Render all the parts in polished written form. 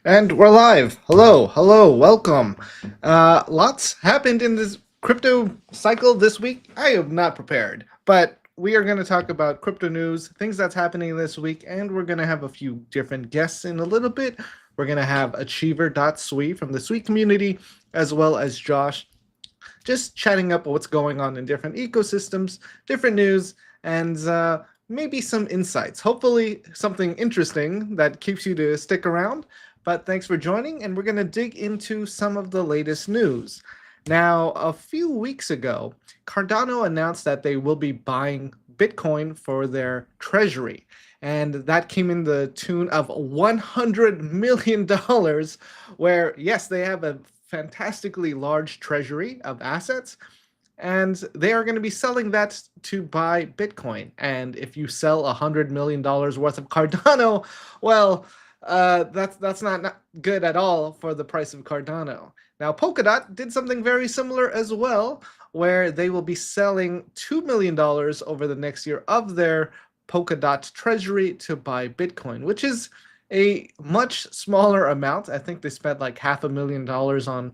And we're live. Hello, welcome. Lots happened in this crypto cycle this week. I am not prepared, but we are going to talk about crypto news, things that's happening this week, and we're going to have a few different guests in a little bit. We're going to have Achiever.Sui from the Sui community, as well as Josh, just chatting up what's going on in different ecosystems, different news, and maybe some insights. Hopefully, something interesting that keeps you to stick around. But thanks for joining, and we're going to dig into some of the latest news. Now, a few weeks ago, Cardano announced that they will be buying Bitcoin for their treasury. And that came in the tune of $100 million, where, yes, they have a fantastically large treasury of assets, and they are going to be selling that to buy Bitcoin. And if you sell $100 million worth of Cardano, well, that's not good at all for the price of Cardano. Now, Polkadot did something very similar as well, where they will be selling $2 million over the next year of their Polkadot treasury to buy Bitcoin, which is a much smaller amount. I think they spent like $500,000 on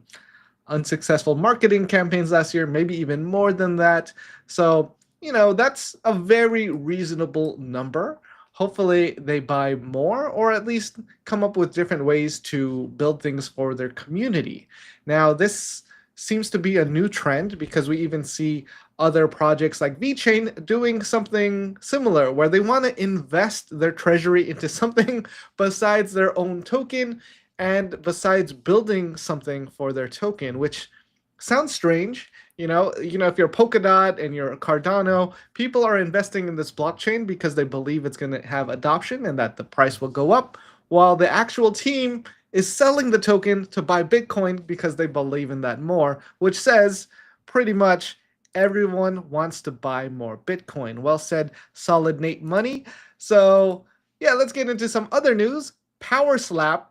unsuccessful marketing campaigns last year, maybe even more than that. So, that's a very reasonable number. Hopefully, they buy more or at least come up with different ways to build things for their community. Now, this seems to be a new trend because we even see other projects like VeChain doing something similar where they want to invest their treasury into something besides their own token and besides building something for their token, which sounds strange. If you're Polkadot and you're Cardano, people are investing in this blockchain because they believe it's going to have adoption and that the price will go up, while the actual team is selling the token to buy Bitcoin because they believe in that more, which says pretty much everyone wants to buy more Bitcoin. Well said, solid Nate Money. So, yeah, let's get into some other news. Power Slap,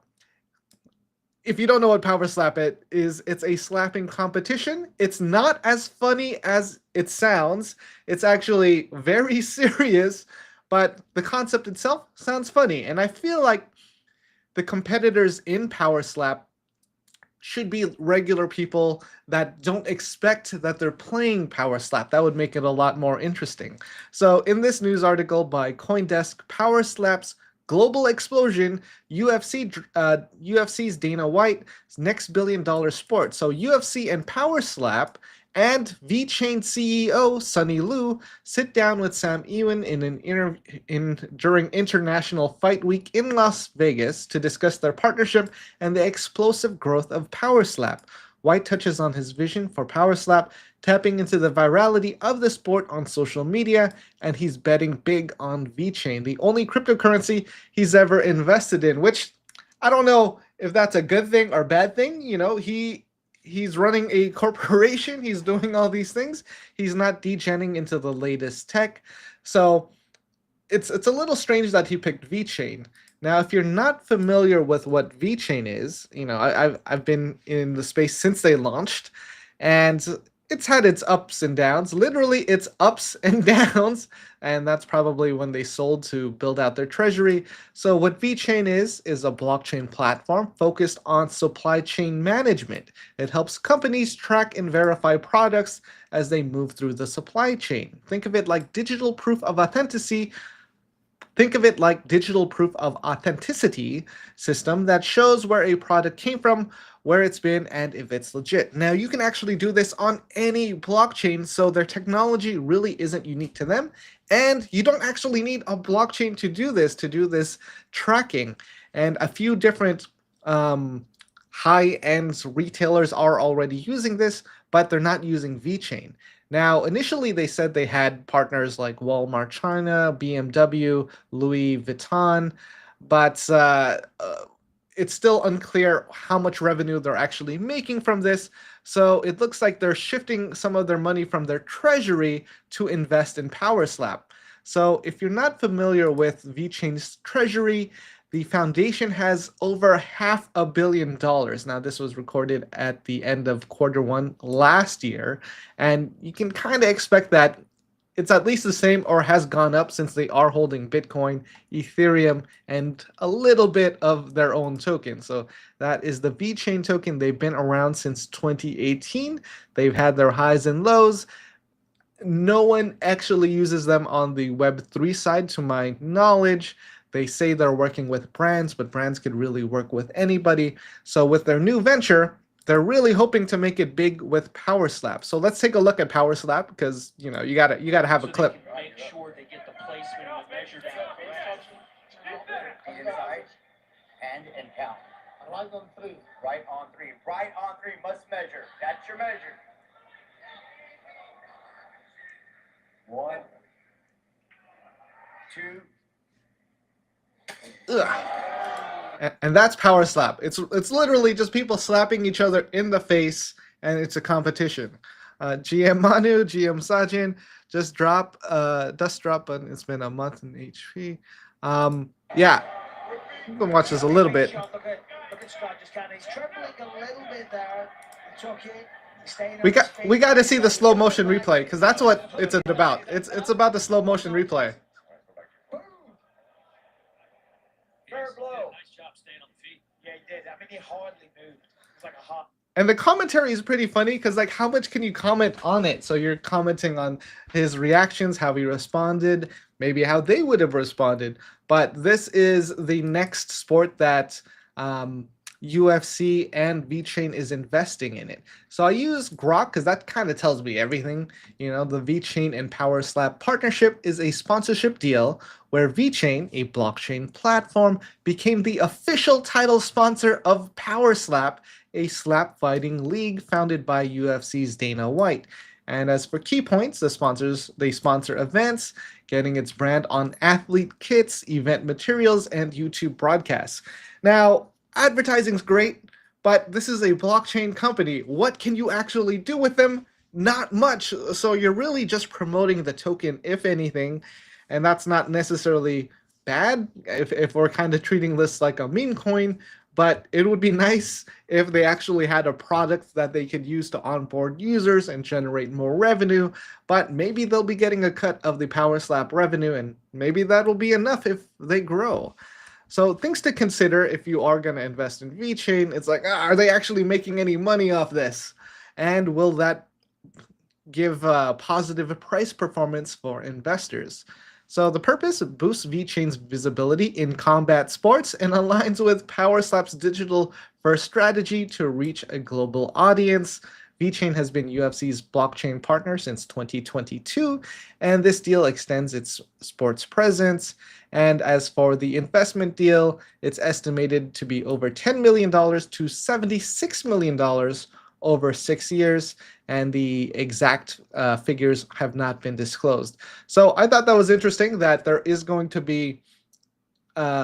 if you don't know what Power Slap it is, it's a slapping competition. It's not as funny as it sounds. It's actually very serious, but the concept itself sounds funny. And I feel like the competitors in Power Slap should be regular people that don't expect that they're playing Power Slap. That would make it a lot more interesting. So in this news article by CoinDesk, Power Slap's global explosion, UFC's Dana White's next billion-dollar sport. So UFC and Power Slap and VeChain CEO Sonny Lu sit down with Sam Ewan during International Fight Week in Las Vegas to discuss their partnership and the explosive growth of Power Slap. White touches on his vision for Power Slap, tapping into the virality of the sport on social media, and he's betting big on VeChain, the only cryptocurrency he's ever invested in, which I don't know if that's a good thing or bad thing. He's running a corporation, he's doing all these things. He's not degenning into the latest tech. So it's a little strange that he picked VeChain. Now, if you're not familiar with what VeChain is, I've been in the space since they launched, and it's had its ups and downs. Literally, it's ups and downs, and that's probably when they sold to build out their treasury. So what VeChain is a blockchain platform focused on supply chain management. It helps companies track and verify products as they move through the supply chain. Think of it like digital proof of authenticity. Think of it like digital proof of authenticity system that shows where a product came from, where it's been, and if it's legit. Now, you can actually do this on any blockchain, so their technology really isn't unique to them, and you don't actually need a blockchain to do this tracking. And a few different high-end retailers are already using this, but they're not using VeChain. Now, initially, they said they had partners like Walmart China, BMW, Louis Vuitton, but it's still unclear how much revenue they're actually making from this. So it looks like they're shifting some of their money from their treasury to invest in Power Slap. So if you're not familiar with VeChain's treasury, the foundation has over $500 million. Now, this was recorded at the end of Q1 last year, and you can kind of expect that it's at least the same or has gone up since they are holding Bitcoin, Ethereum, and a little bit of their own token. So that is the VeChain token. They've been around since 2018. They've had their highs and lows. No one actually uses them on the Web3 side, to my knowledge. They say they're working with brands, but brands could really work with anybody. So with their new venture, they're really hoping to make it big with PowerSlap. So let's take a look at PowerSlap, because you gotta have a clip. Make sure they get the placement and the measure down. Inside, and count. Right on three. Right on three. Right on three. Must measure. That's your measure. 1, 2. Ugh. And that's PowerSlap. It's literally just people slapping each other in the face, and it's a competition. GM Manu, GM Sajin, just dust drop, and it's been a month in HP. Yeah, you can watch this a little bit. Look at Scott just kind of, he's trembling a little bit there. Took it. We got to see the slow motion replay, because that's what it's about. It's about the slow motion replay. Fair blow. Nice job staying on the feet. Yeah, he did. I mean, he hardly moved. It's like a hot. And the commentary is pretty funny, because like, how much can you comment on it? So you're commenting on his reactions, how he responded, maybe how they would have responded. But this is the next sport that UFC and VeChain is investing in it. So I use Grok because that kind of tells me everything. You know, the VeChain and PowerSlap partnership is a sponsorship deal where VeChain, a blockchain platform, became the official title sponsor of PowerSlap, a slap fighting league founded by UFC's Dana White. And as for key points, they sponsor events, getting its brand on athlete kits, event materials, and YouTube broadcasts. Now, advertising's great, but this is a blockchain company. What can you actually do with them? Not much. So you're really just promoting the token, if anything, and that's not necessarily bad if we're kind of treating this like a meme coin. But it would be nice if they actually had a product that they could use to onboard users and generate more revenue. But maybe they'll be getting a cut of the PowerSlap revenue, and maybe that'll be enough if they grow. So things to consider if you are going to invest in VeChain. It's like, are they actually making any money off this? And will that give positive price performance for investors? So the purpose boosts VeChain's visibility in combat sports and aligns with PowerSlap's digital-first strategy to reach a global audience. VeChain has been UFC's blockchain partner since 2022, and this deal extends its sports presence. And as for the investment deal, it's estimated to be over $10 million to $76 million over 6 years, and the exact figures have not been disclosed. So I thought that was interesting that there is going to be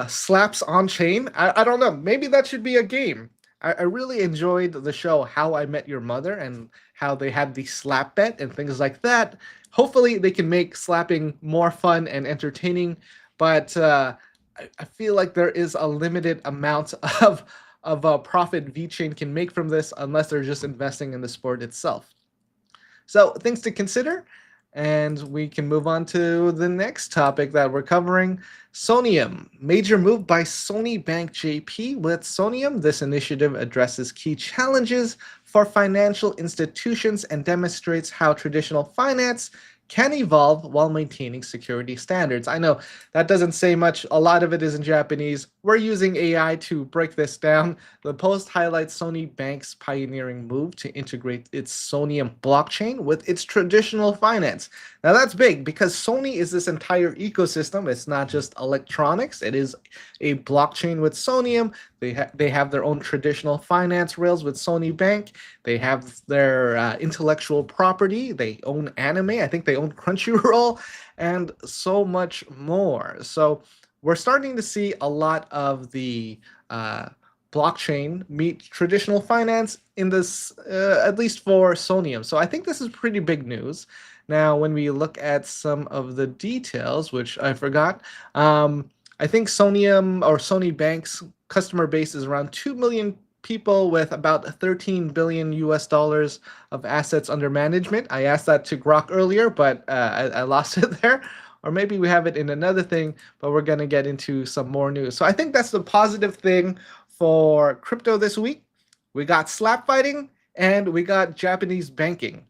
slaps on chain. I don't know, maybe that should be a game. I really enjoyed the show How I Met Your Mother, and how they had the slap bet and things like that. Hopefully they can make slapping more fun and entertaining, but I feel like there is a limited amount of profit VeChain can make from this, unless they're just investing in the sport itself. So things to consider, and we can move on to the next topic that we're covering. Sonium, major move by Sony Bank JP. With Sonium, this initiative addresses key challenges for financial institutions and demonstrates how traditional finance can evolve while maintaining security standards. I know that doesn't say much. A lot of it is in Japanese. We're using AI to break this down. The post highlights Sony Bank's pioneering move to integrate its Sonium blockchain with its traditional finance. Now that's big, because Sony is this entire ecosystem. It's not just electronics. It is a blockchain with Sonium. They have their own traditional finance rails with Sony Bank. They have their intellectual property. They own anime. I think they own Crunchyroll, and so much more. So we're starting to see a lot of the blockchain meet traditional finance in this, at least for Sonium. So I think this is pretty big news. Now, when we look at some of the details, which I forgot, I think Sonium or Sony Bank's customer base is around 2 million people with about 13 billion US dollars of assets under management. I asked that to Grok earlier, but I lost it there. Or maybe we have it in another thing, but we're going to get into some more news. So I think that's the positive thing for crypto this week. We got slap fighting and we got Japanese banking.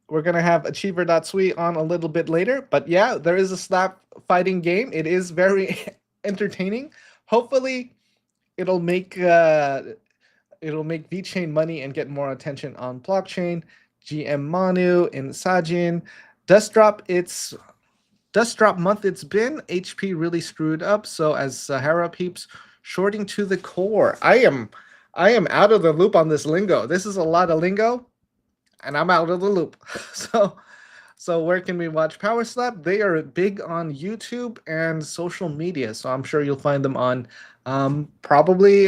We're going to have Achiever.sui on a little bit later. But yeah, there is a slap fighting game. It is very entertaining. Hopefully, it'll make VeChain money and get more attention on blockchain. GM Manu in Sajin. Dust drop month it's been. HP really screwed up. So as Sahara peeps shorting to the core. I am out of the loop on this lingo. This is a lot of lingo. And I'm out of the loop. So where can we watch Power Slap? They are big on YouTube and social media. So I'm sure you'll find them on probably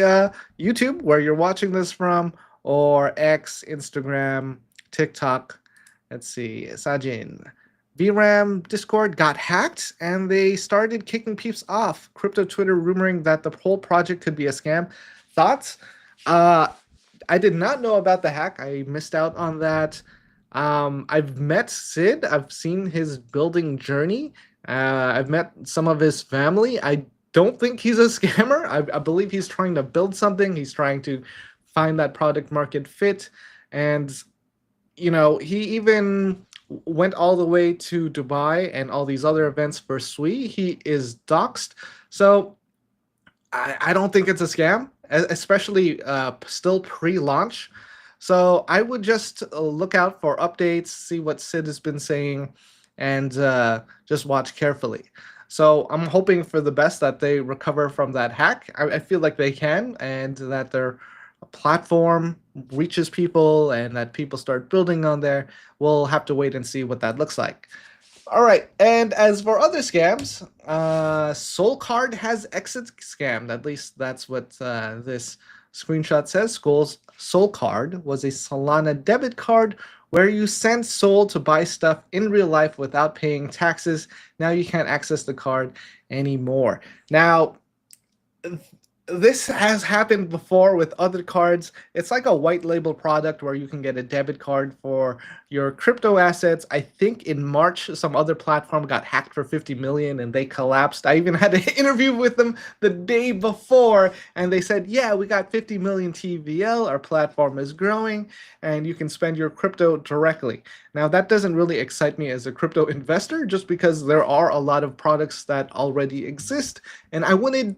YouTube, where you're watching this from, or X, Instagram, TikTok. Let's see, Sajin. VRAM Discord got hacked and they started kicking peeps off. Crypto Twitter rumoring that the whole project could be a scam. Thoughts? I did not know about the hack. I missed out on that. I've met Sid. I've seen his building journey. I've met some of his family. I don't think he's a scammer. I believe he's trying to build something. He's trying to find that product market fit. And, you know, he even went all the way to Dubai and all these other events for Sui. He is doxxed. So I don't think it's a scam, especially still pre-launch. So I would just look out for updates, see what Sid has been saying, and just watch carefully. So I'm hoping for the best that they recover from that hack. I feel like they can, and that their platform reaches people and that people start building on there. We'll have to wait and see what that looks like. All right, and as for other scams, SolCard has exit scammed. At least that's what this screenshot says. SolCard was a Solana debit card where you sent Sol to buy stuff in real life without paying taxes. Now you can't access the card anymore. Now, this has happened before with other cards. It's like a white label product where you can get a debit card for your crypto assets. I think in March, some other platform got hacked for 50 million and they collapsed. I even had an interview with them the day before and they said, yeah, we got 50 million TVL. Our platform is growing and you can spend your crypto directly. Now, that doesn't really excite me as a crypto investor just because there are a lot of products that already exist and I wouldn't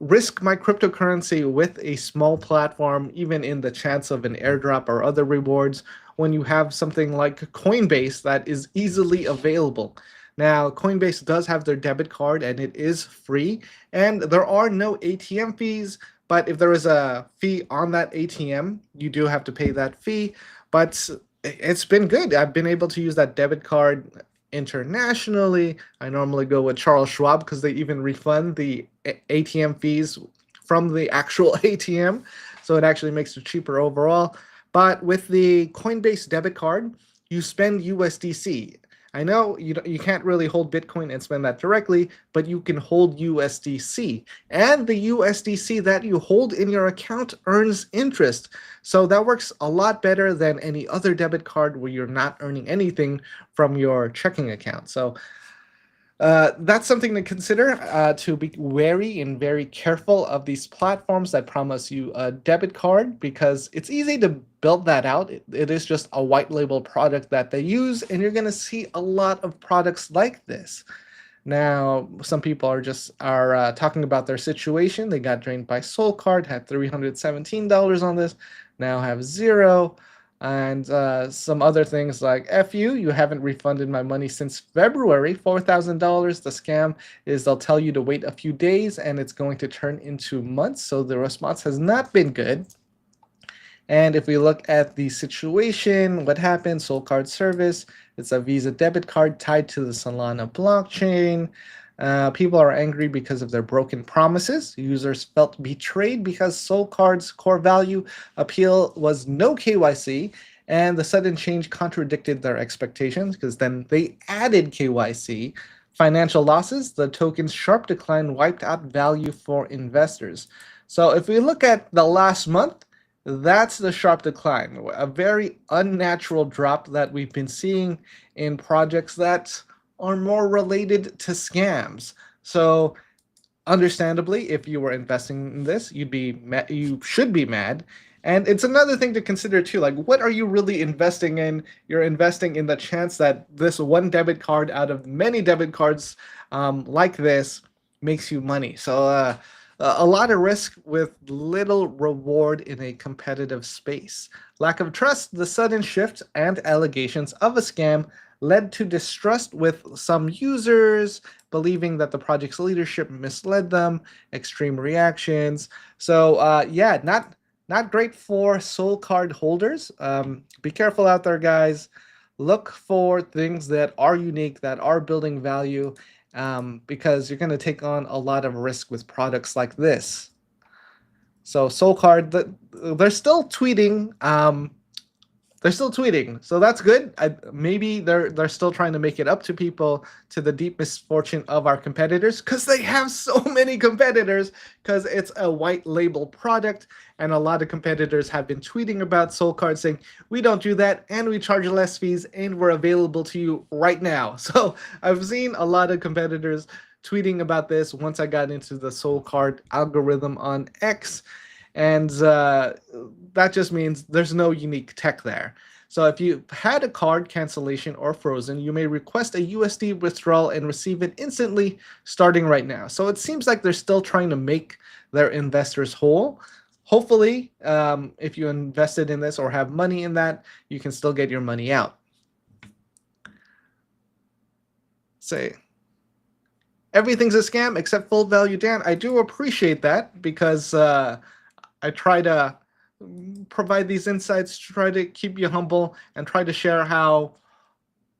risk my cryptocurrency with a small platform, even in the chance of an airdrop or other rewards, when you have something like Coinbase that is easily available. Now, Coinbase does have their debit card and it is free, and there are no ATM fees, but if there is a fee on that ATM, you do have to pay that fee, but it's been good. I've been able to use that debit card internationally. I normally go with Charles Schwab because they even refund the ATM fees from the actual ATM. So it actually makes it cheaper overall. But with the Coinbase debit card, you spend USDC. I know you can't really hold Bitcoin and spend that directly, but you can hold USDC. And the USDC that you hold in your account earns interest. So that works a lot better than any other debit card where you're not earning anything from your checking account. So that's something to consider, to be wary and very careful of these platforms that promise you a debit card, because it's easy to build that out. It is just a white label product that they use, and you're going to see a lot of products like this. Now, some people are talking about their situation. They got drained by SolCard, had $317 on this, now have $0. And some other things like, F you haven't refunded my money since February, $4,000. The scam is they'll tell you to wait a few days and it's going to turn into months. So the response has not been good. And if we look at the situation, what happened? SolCard service, it's a Visa debit card tied to the Solana blockchain. People are angry because of their broken promises. Users felt betrayed because SolCard's core value appeal was no KYC, and the sudden change contradicted their expectations because then they added KYC financial losses, the token's sharp decline wiped out value for investors. So if we look at the last month, that's the sharp decline, a very unnatural drop that we've been seeing in projects that are more related to scams. So understandably, if you were investing in this, you should be mad. And it's another thing to consider too, like what are you really investing in? You're investing in the chance that this one debit card out of many debit cards like this makes you money. So a lot of risk with little reward in a competitive space. Lack of trust, the sudden shift and allegations of a scam led to distrust with some users, believing that the project's leadership misled them, extreme reactions. So yeah, not great for SolCard holders. Be careful out there, guys. Look for things that are unique, that are building value, because you're going to take on a lot of risk with products like this. So SolCard, they're still tweeting. They're still tweeting, so that's good. Maybe they're still trying to make it up to people, to the deep misfortune of our competitors, because they have so many competitors, because it's a white label product, and a lot of competitors have been tweeting about SolCard saying, we don't do that, and we charge less fees, and we're available to you right now. So I've seen a lot of competitors tweeting about this once I got into the SolCard algorithm on X. And that just means there's no unique tech there. So if you had a card cancellation or frozen, you may request a USD withdrawal and receive it instantly starting right now. So it seems like they're still trying to make their investors whole. Hopefully, if you invested in this or have money in that, you can still get your money out. Say, everything's a scam except full value, Dan. I do appreciate that, because I try to provide these insights, try to keep you humble, and try to share how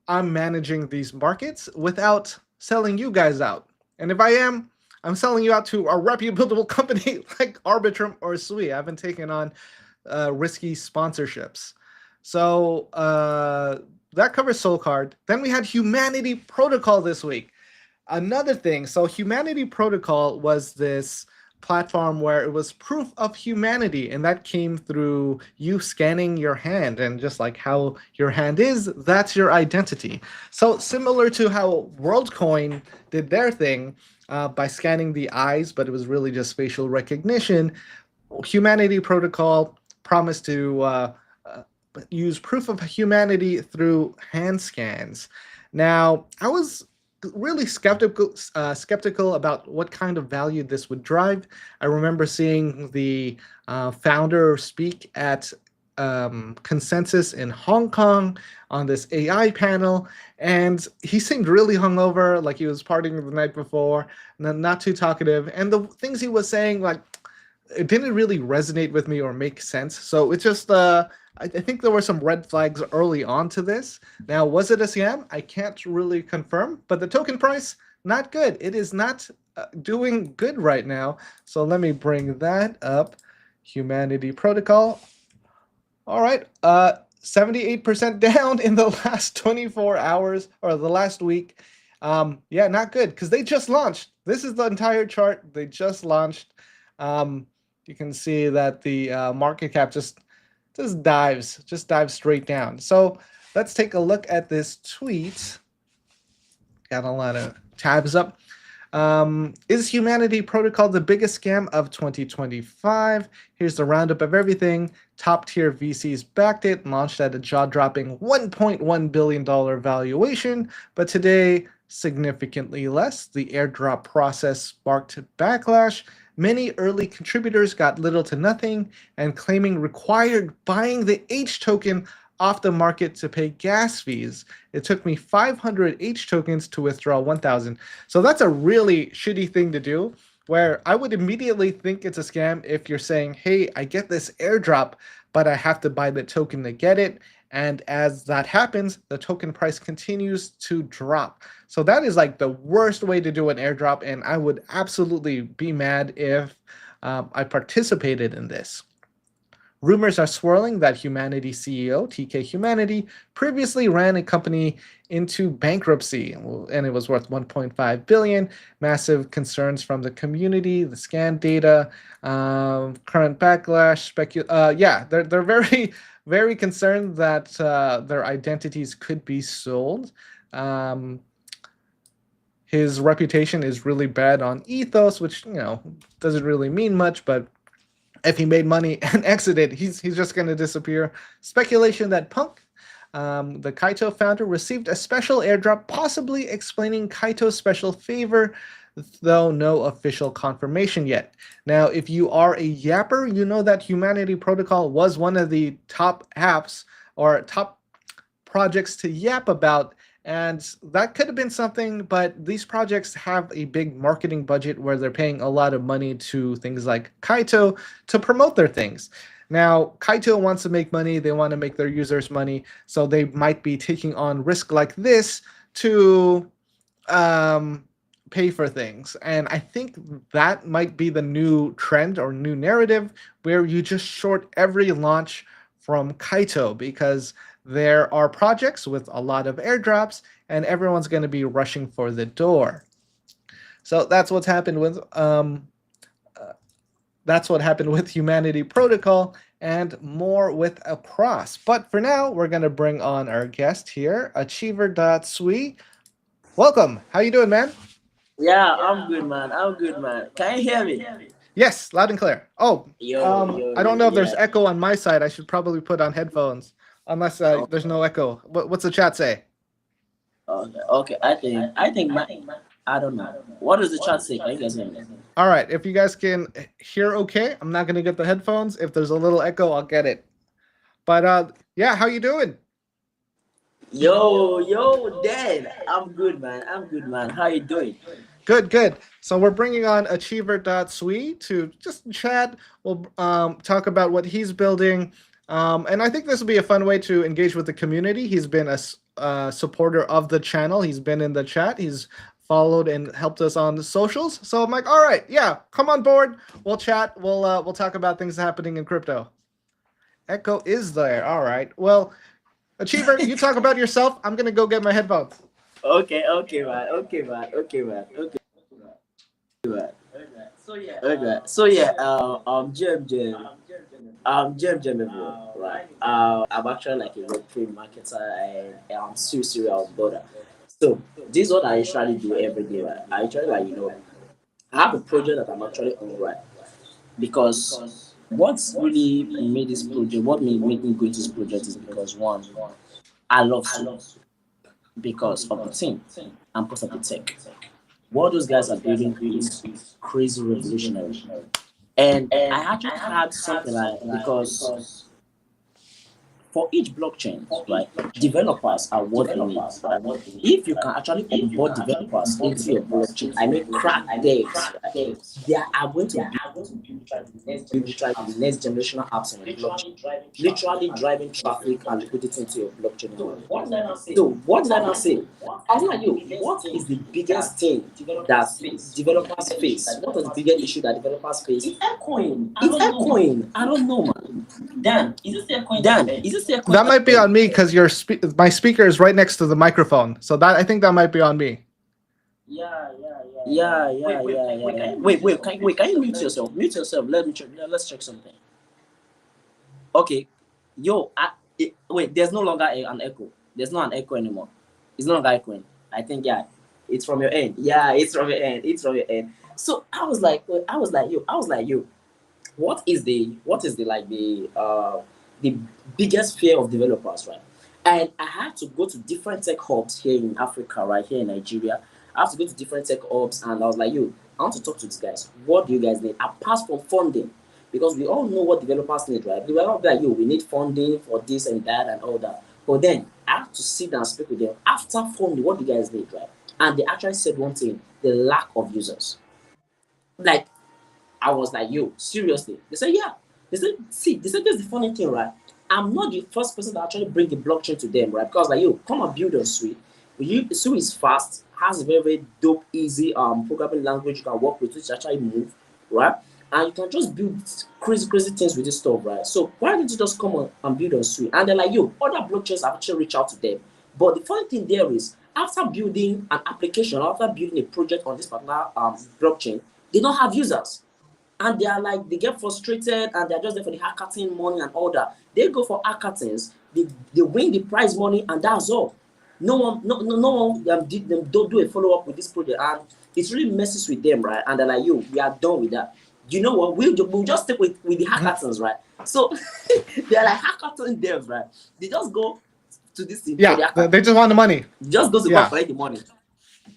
I'm managing these markets without selling you guys out. And if I am, I'm selling you out to a reputable company like Arbitrum or Sui. I haven't taken on risky sponsorships. So that covers SolCard. Then we had Humanity Protocol this week. Another thing, so Humanity Protocol was this platform where it was proof of humanity, and that came through you scanning your hand, and just like how your hand is, that's your identity. So similar to how WorldCoin did their thing by scanning the eyes, but it was really just facial recognition, Humanity Protocol promised to use proof of humanity through hand scans. Now, I was really skeptical about what kind of value this would drive. I remember seeing the founder speak at Consensus in Hong Kong on this AI panel, and he seemed really hungover, like he was partying the night before, and not too talkative. And the things he was saying, like, it didn't really resonate with me or make sense. So it's just I think there were some red flags early on to this. Now, was it a scam? I can't really confirm, but the token price, not good. It is not doing good right now. So let me bring that up. Humanity Protocol. All right, 78% down in the last 24 hours, or the last week. Yeah, not good, because they just launched. This is the entire chart. They just launched. You can see that the market cap just dives straight down. So let's take a look at this tweet. Got a lot of tabs up. Is Humanity Protocol the biggest scam of 2025? Here's the roundup of everything. Top tier VCs backed it, launched at a jaw-dropping $1.1 billion valuation, but today significantly less. The airdrop process sparked backlash. Many early contributors got little to nothing, and claiming required buying the H token off the market to pay gas fees. It took me 500 H tokens to withdraw 1,000. So that's a really shitty thing to do, where I would immediately think it's a scam if you're saying, hey, I get this airdrop, but I have to buy the token to get it. And as that happens, the token price continues to drop. So that is like the worst way to do an airdrop, and I would absolutely be mad if I participated in this. Rumors are swirling that Humanity CEO TK Humanity previously ran a company into bankruptcy, and it was worth 1.5 billion. Massive concerns from the community, the scan data, current backlash, yeah, they're very very concerned that their identities could be sold. Um, his reputation is really bad on Ethos, which doesn't really mean much, but if he made money and exited, he's just going to disappear. Speculation that Punk, the Kaito founder, received a special airdrop, possibly explaining Kaito's special favor, though no official confirmation yet. Now, if you are a yapper, you know that Humanity Protocol was one of the top apps or top projects to yap about, and that could have been something, but these projects have a big marketing budget where they're paying a lot of money to things like Kaito to promote their things. Now, Kaito wants to make money, they want to make their users money, so they might be taking on risk like this to pay for things. And I think that might be the new trend or new narrative where you just short every launch from Kaito, because there are projects with a lot of airdrops and everyone's going to be rushing for the door. So that's what's happened with Humanity Protocol, and more with Across. But for now, we're going to bring on our guest here, Achiever.Sui. Welcome. How you doing, man? Yeah, I'm good, man. I'm good, man. Can you hear me? Yes, loud and clear. Oh, Yo, I don't know if there's yeah. echo on my side. I should probably put on headphones, unless there's no echo. What's the chat say? Okay. I think, I don't know. What does the chat say? Can you guys hear me? All right, if you guys can hear okay, I'm not gonna get the headphones. If there's a little echo, I'll get it. But yeah, how you doing? Yo, Dad. I'm good, man. How you doing? Good. So we're bringing on Achiever.Sui to just chat. We'll talk about what he's building. And I think this will be a fun way to engage with the community. He's been a supporter of the channel. He's been in the chat. He's followed and helped us on the socials. So I'm like, all right, yeah, come on board. We'll chat. We'll talk about things happening in crypto. Echo is there. All right. Well, Achiever, you talk about yourself. I'm gonna go get my headphones. Okay, man. So yeah, Jem, everyone, right? I'm actually like a Web3 marketer, and I'm serious about that. So this is what I usually do every day, right? I actually I have a project that I'm actually on, right? Because what's really made this project, what made me go into this project is because one, I love Sony because of the team and because of the tech. What those guys are building is crazy revolutionary. And I actually had something like, because for each blockchain, right, developers are what they need. Right? If you can actually onboard developers into your blockchain, I mean, crack devs, they are going to build the next generational apps on your blockchain, literally driving traffic and liquidity into your blockchain. So what did I now say? I was like, what is the biggest thing that developers face? What is the biggest issue that developers face? It's echoing. I don't know, man. Dan, is it still echoing? That might be on me because my speaker is right next to the microphone. So I think that might be on me. Yeah. Wait, can you mute yourself? Let's check something. Okay. Wait, there's no longer an echo. There's not an echo anymore. It's no longer echoing. I think, yeah, it's from your end. Yeah, it's from your end. So I was like, what is the biggest fear of developers, right? And I had to go to different tech hubs here in Africa, right here in Nigeria. I have to go to different tech hubs, and I was like, I want to talk to these guys. What do you guys need? Apart from funding, because we all know what developers need, right? Developers like, we need funding for this and that and all that. But then I have to sit down and speak with them. After funding, what do you guys need, right? And they actually said one thing: the lack of users. Like, I was like, seriously? They said, yeah. They said, that's the funny thing, right? I'm not the first person to actually bring the blockchain to them, right? Because like, come and build on Sui. Sui is fast, has a very, very dope, easy programming language you can work with, which actually move, right? and you can just build crazy things with this stuff, right? So why don't you just come on and build on Sui? And they're like, yo, other blockchains have actually reached out to them. But the funny thing there is, after building an application, after building a project on this particular blockchain, they don't have users. And they are like, they get frustrated and they're just there for the hackathon money and all that. They go for hackathons, they win the prize money, and that's all. No one don't do a follow-up with this project, and it really messes with them, right? And they're like, yo, we are done with that. You know what? We'll just stick with the hackathons, right? So they're like hackathon devs, right? They just go to this thing for the Yeah, hackathon. they just want the money. Just go to Yeah. go collect the money.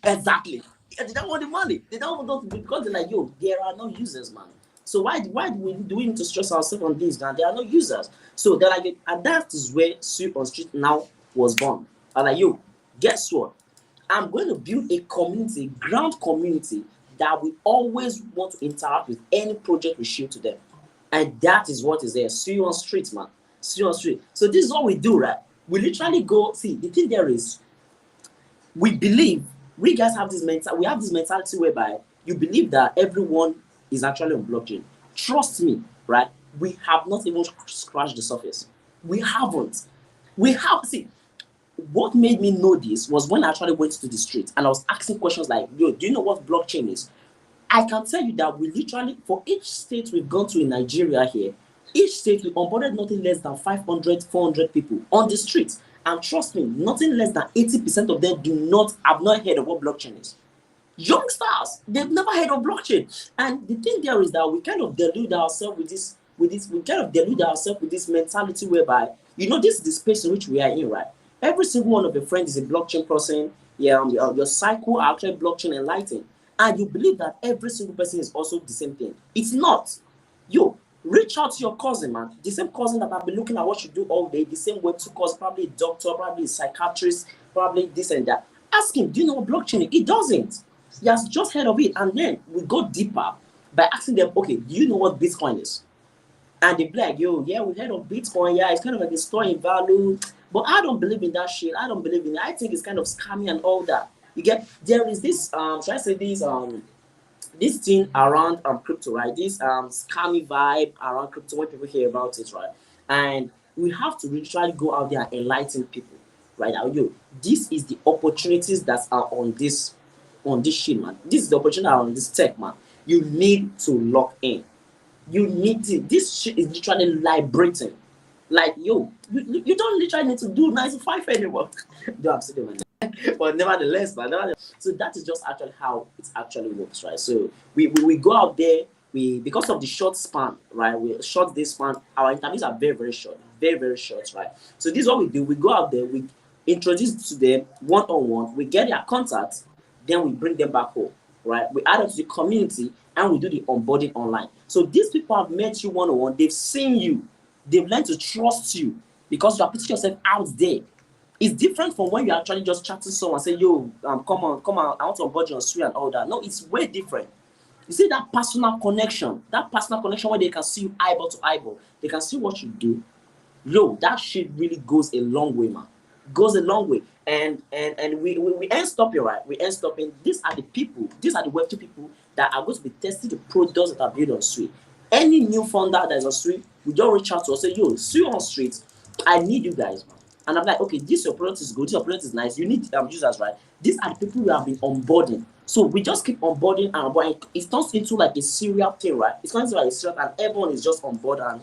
Exactly. They don't want the money. They don't want to, because they're like, yo, there are no users, man. So why do we need to stress ourselves on this? Now there are no users. So they're like, and that is where Sui on Street now was born. I'm like, yo, guess what? I'm going to build a community, ground community, that will always want to interact with any project we share to them. And that is what is there. Sui on Street, man. Sui on Street. So this is what we do, right? We literally go, see, the thing there is, we believe, we guys have this mentality whereby you believe that everyone is actually on blockchain. Trust me, right? We have not even scratched the surface. We haven't. See, what made me know this was when I actually went to the street and I was asking questions like, yo, do you know what blockchain is? I can tell you that we literally, for each state we've gone to in Nigeria here, each state we onboarded nothing less than 500, 400 people on the streets. And trust me, nothing less than 80% of them have not heard of what blockchain is. Youngsters, they've never heard of blockchain. And the thing there is that we kind of delude ourselves with this, with this mentality whereby, this is the space in which we are in, right? Every single one of your friends is a blockchain person. Yeah, your cycle are actually blockchain enlightened. And you believe that every single person is also the same thing. It's not. Yo, reach out to your cousin, man. The same cousin that I've been looking at what you do all day, the same Web2 cousin, probably a doctor, probably a psychiatrist, probably this and that. Ask him, do you know what blockchain is? He doesn't. He has just heard of it. And then we go deeper by asking them, okay, do you know what Bitcoin is? And they be like, yo, yeah, we heard of Bitcoin. Yeah, it's kind of like a store in value. But I don't believe in that shit. I don't believe in it. I think it's kind of scammy and all that. You get, there is this, should I say this thing around crypto, right? This scammy vibe around crypto when people hear about it, right? And we have to really try to go out there and enlighten people, right? Now, this is the opportunities that are on this shit, man. This is the opportunity on this tech, man. You need to lock in. You need to. This shit is literally liberating. Like, yo, you don't literally need to do 9 to 5 anymore. Do I'm saying, man. But nevertheless, so that is just actually how it actually works, right? So we go out there, because of the short span, right? We short this span, our interviews are very, very short, right? So this is what we do. We go out there, we introduce to them one-on-one, we get their contacts, then we bring them back home, right? We add them to the community and we do the onboarding online. So these people have met you one-on-one, they've seen you, they've learned to trust you because you are putting yourself out there. It's different from when you actually just chatting to someone and say, yo, come on, I want to onboard you on Sui and all that. No, it's way different. You see that personal connection where they can see you eyeball to eyeball, they can see what you do. Yo, that shit really goes a long way, man. Goes a long way. And we ain't stopping, right? We ain't stopping. These are the Web2 people that are going to be testing the products that are built on Sui. Any new founder that is on Sui, we just reach out to us, say, yo, Sui on Street, I need you guys, man. And I'm like, okay, this your product is good, this your product is nice. You need users, right? These are the people we have been onboarding. So we just keep onboarding and onboarding. It turns into like a serial thing, right? It turns into like a serial, and everyone is just on board, and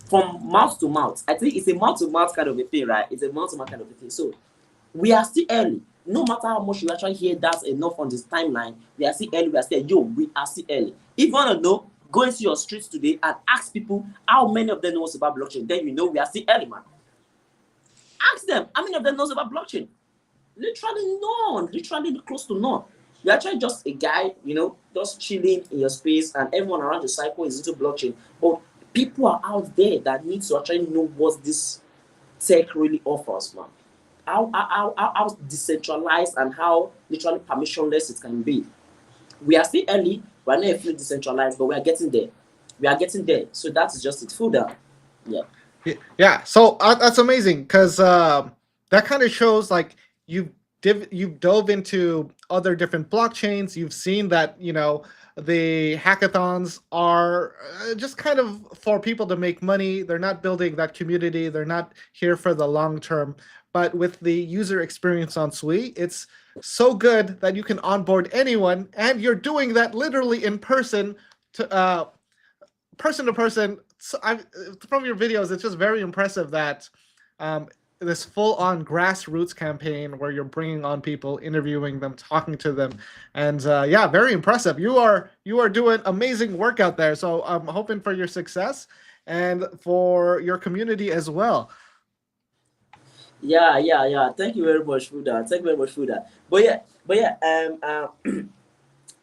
from mouth to mouth. I think it's a mouth to mouth kind of a thing, right? It's a mouth to mouth kind of a thing. So we are still early. No matter how much you actually hear that's enough on this timeline, we are still early. We are still early. If you want to know, go into your streets today and ask people how many of them knows about blockchain. Then we are still early, man. Ask them how many of them knows about blockchain. Literally none. Literally close to none. You're actually just a guy, just chilling in your space, and everyone around your cycle is into blockchain. But people are out there that need to actually know what this tech really offers, man. How decentralized and how literally permissionless it can be. We are still early. We're not fully decentralized, but we are getting there. So that is just it. Full down. Yeah. Yeah, so that's amazing because that kind of shows like you've you've dove into other different blockchains. You've seen that, you know, the hackathons are just kind of for people to make money. They're not building that community. They're not here for the long term. But with the user experience on Sui, it's so good that you can onboard anyone, and you're doing that literally in person to person to person. So from your videos, it's just very impressive that um, this full-on grassroots campaign where you're bringing on people, interviewing them, talking to them, and yeah, very impressive. You are doing amazing work out there. So I'm hoping for your success and for your community as well. Yeah. Thank you very much for that. Thank you very much for that.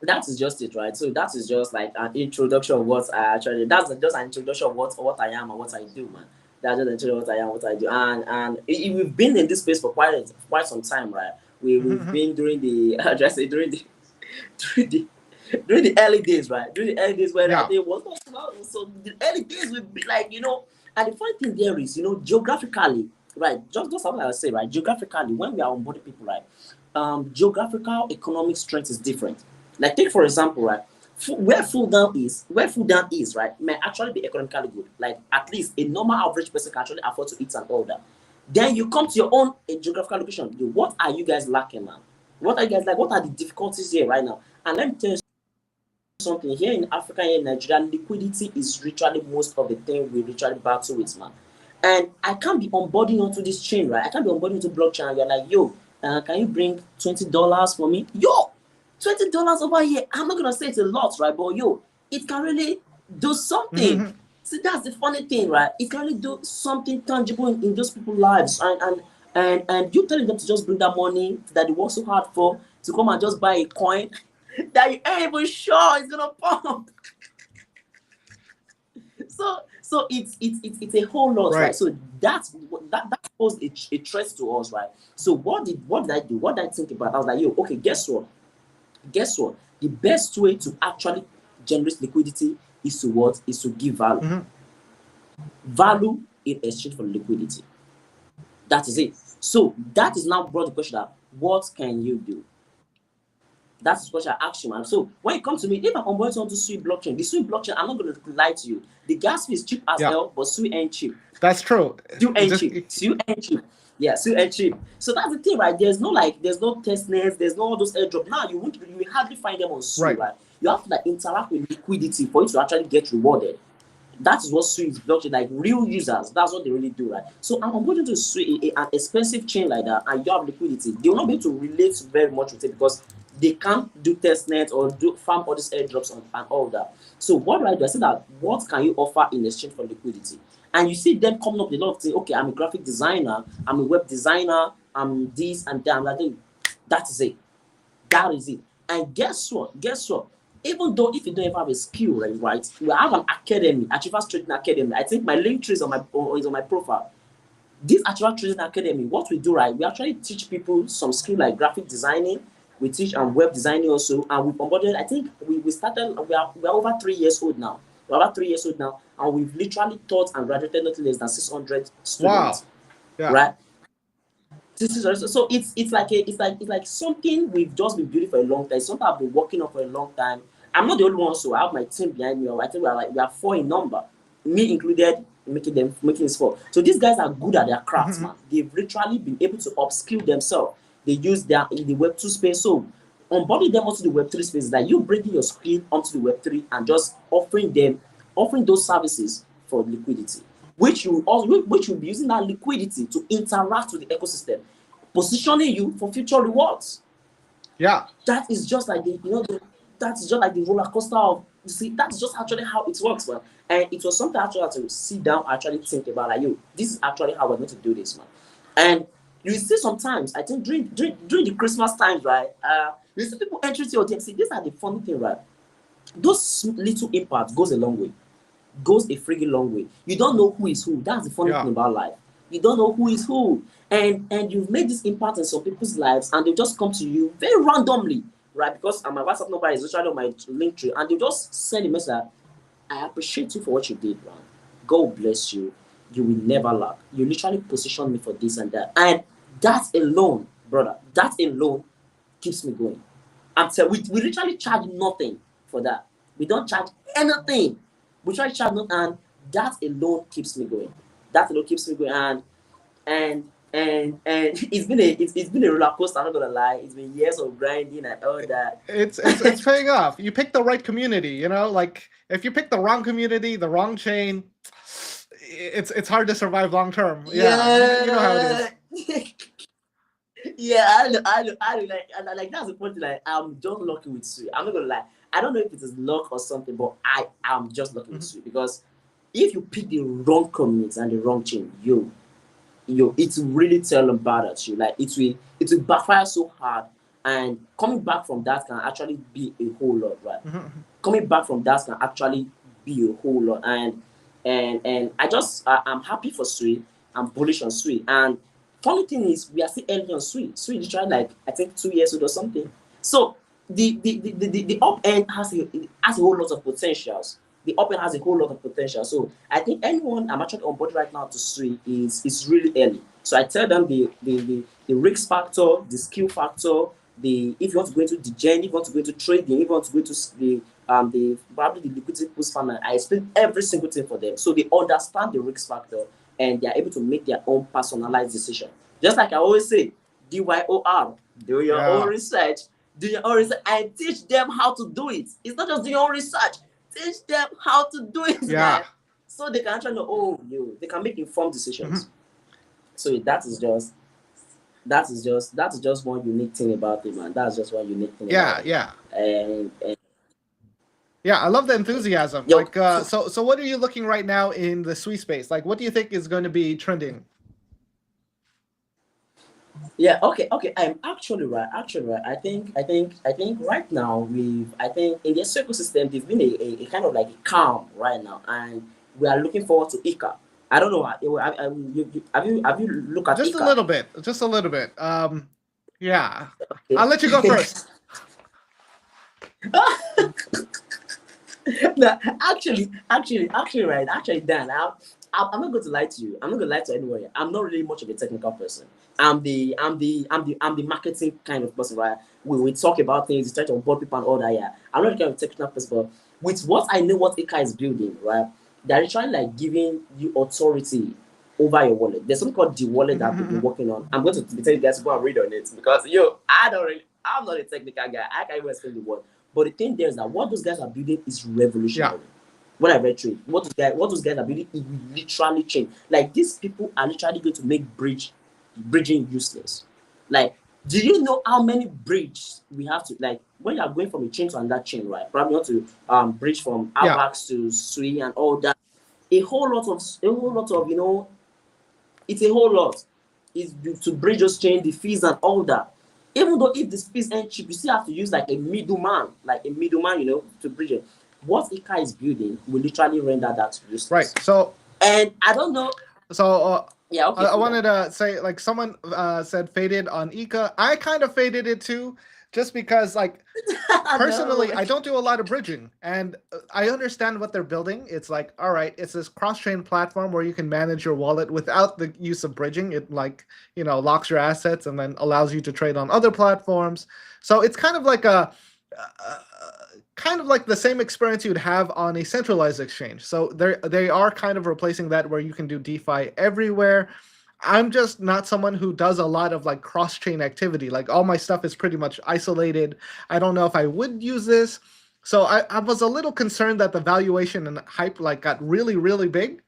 That is just it, right? So that is just like an introduction of what I actually. That's just an introduction of what I am and what I do, man. That's just an introduction of what I am, what I do, and we've been in this space for quite some time, right? We've been during the just say during the during the early days, right? During the early days where I think was not so the early days would be like, you know, and the funny thing there is, you know, geographically, right? Just something I would say, right? Geographically, when we are onboarding people, right? Geographical economic strength is different. Like take for example, right? Where food down is, right, may actually be economically good. Like at least a normal average person can actually afford to eat and all that. Then you come to your own geographical location. What are you guys lacking, man? What are you guys like? What are the difficulties here right now? And let me tell you something. Here in Africa, here in Nigeria, liquidity is literally most of the thing we literally battle with, man. And I can't be onboarding onto this chain, right? I can't be onboarding to blockchain. And you're like, yo, can you bring $20 for me? Yo, $20 over here. I'm not gonna say it's a lot, right? But yo, it can really do something. See, that's the funny thing, right? It can really do something tangible in those people's lives. And you telling them to just bring that money that they work so hard for to come and just buy a coin that you ain't even sure it's gonna pump. So it's a whole lot, right? So that posed a threat to us, right? So what did I do? What did I think about? I was like, yo, okay, guess what? The best way to actually generate liquidity is to what? Is to give value. Value in exchange for liquidity. That is it. So that is now brought the question that what can you do? That's the question I asked you, man. So when it comes to me, if I'm onboarding onto Sui blockchain, the Sui blockchain, I'm not going to lie to you. The gas fee is cheap as hell, but Sui ain't cheap. That's true. Sui ain't cheap. Yeah, Sui ain't cheap. So that's the thing, right? There's no testnets, there's no all those airdrop. Now you will hardly find them on Sui, right? You have to like interact with liquidity for you to actually get rewarded. That is what Sui is blockchain, like real users. That's what they really do, right? So I'm onboarding to Sui, an expensive chain like that, and you have liquidity. They will not be able to relate very much with it because they can't do testnet or do farm all these airdrops and all that. So what do? I say that what can you offer in exchange for liquidity? And you see them coming up with a lot of things. Okay, I'm a graphic designer, I'm a web designer, I'm this and that. I think that is it. That is it. And guess what? Even though if you don't have a skill, right? We have an academy, Achievers Trading Academy. I think my link tree is on my profile. This Achievers Trading Academy, what we do, right? We actually teach people some skill like graphic designing. We teach web designing also, and we've onboarded. I think we started. We are over 3 years old now. We're about 3 years old now, and we've literally taught and graduated not less than 600 students. Wow! Yeah. Right. So it's like something we've just been building for a long time. Something I've been working on for a long time. I'm not the only one, so I have my team behind me. I think we are 4 in number, me included, making this 4. So these guys are good at their crafts, man. They've literally been able to upskill themselves. They use their in the Web2 space. So onboarding them onto the Web3 space is that you bringing your skill onto the Web3 and just offering those services for liquidity, which you'll be using that liquidity to interact with the ecosystem, positioning you for future rewards. Yeah, that is just like that's just like the roller coaster of, you see, that's just actually how it works, man. And it was something I actually had to sit down, actually think about, like, yo, this is actually how we're going to do this, man. And you see sometimes, I think during the Christmas times, right, you see people entering to your DM. See, these are the funny thing, right? Those little impacts goes a long way. Goes a friggin' long way. You don't know who is who. That's the funny thing about life. You don't know who is who. And you've made this impact in some people's lives, and they just come to you very randomly, right? Because my WhatsApp number is literally on my link tree, and they just send a message. I appreciate you for what you did, man. God bless you. You will never lack. You literally positioned me for this and that. And that alone brother, that alone keeps me going. I'm telling we literally charge nothing for that. We don't charge anything. We try to charge nothing, and that alone keeps me going. That alone keeps me going, and it's been a roller coaster. I'm not gonna lie. It's been years of grinding and all that. It's paying off. You pick the right community, you know. Like if you pick the wrong community, the wrong chain, it's hard to survive long term. Yeah, you know how it is. Yeah, like that's the point. Like I'm just lucky with Sui. I'm not gonna lie. I don't know if it is luck or something, but I am just lucky with Sui because if you pick the wrong community and the wrong chain, it will really tell them bad at you. Like it will backfire so hard, and coming back from that can actually be a whole lot, right? Coming back from that can actually be a whole lot, and I'm happy for Sui. I'm bullish on Sui, and funny thing is we are still early on Sui. Sui is trying like I think 2 years old or something. So the up end has a whole lot of potentials. The up end has a whole lot of potential. So I think anyone I'm actually on board right now to Sui is really early. So I tell them the risk factor, the skill factor, if you want to go into the gen, if you want to go into trading, if you want to go into the probably the liquidity post farming, I explain every single thing for them. So they understand the risk factor and they are able to make their own personalized decision. Just like I always say, DYOR, do your own research, and teach them how to do it. It's not just do your own research, teach them how to do it, man. So they can actually know, they can make informed decisions. So that is just one unique thing about it, man. That's just one unique thing. About it. And yeah, I love the enthusiasm. Like, so what are you looking right now in the Sui space? Like, what do you think is going to be trending? Yeah, okay. I'm actually right. I think right now I think in this ecosystem there's been a kind of like a calm right now, and we are looking forward to Ika. I don't know. Have you looked at just Ika? Just a little bit. Yeah. Okay. I'll let you go first. No, actually, right. Actually, Dan, I'm not going to lie to you. I'm not going to lie to anyone. I'm not really much of a technical person. I'm the marketing kind of person, right? We talk about things, we try to onboard people and all that. Yeah, I'm not the kind of technical person, but with what I know, what Ika is building, right? They're trying like giving you authority over your wallet. There's something called the wallet that we've been working on. I'm going to tell you guys to go and read on it because I'm not a technical guy. I can't even explain the word. But the thing there is that what those guys are building is revolutionary. When I read trade, what those guys are building, it will literally change. Like these people are literally going to make bridging useless. Like, do you know how many bridges we have to, like, when you are going from a chain to another chain, right? Probably want to bridge from Avax to Sui and all that. A whole lot of it's a whole lot. Is to bridge those chain, the fees and all that. Even though if the fees ain't cheap, you still have to use like a middleman, to bridge it. What Ika is building will literally render that useless. Right. So, and I don't know. So, yeah, okay. I wanted to say, like, someone said faded on Ika. I kind of faded it too, just because, like, personally, I don't do a lot of bridging, and I understand what they're building. It's like, all right, it's this cross-chain platform where you can manage your wallet without the use of bridging. It, like, locks your assets and then allows you to trade on other platforms. So it's kind of like the same experience you'd have on a centralized exchange. So they are kind of replacing that, where you can do DeFi everywhere. I'm just not someone who does a lot of like cross-chain activity. Like all my stuff is pretty much isolated. I don't know if I would use this. So I was a little concerned that the valuation and hype like got really, really big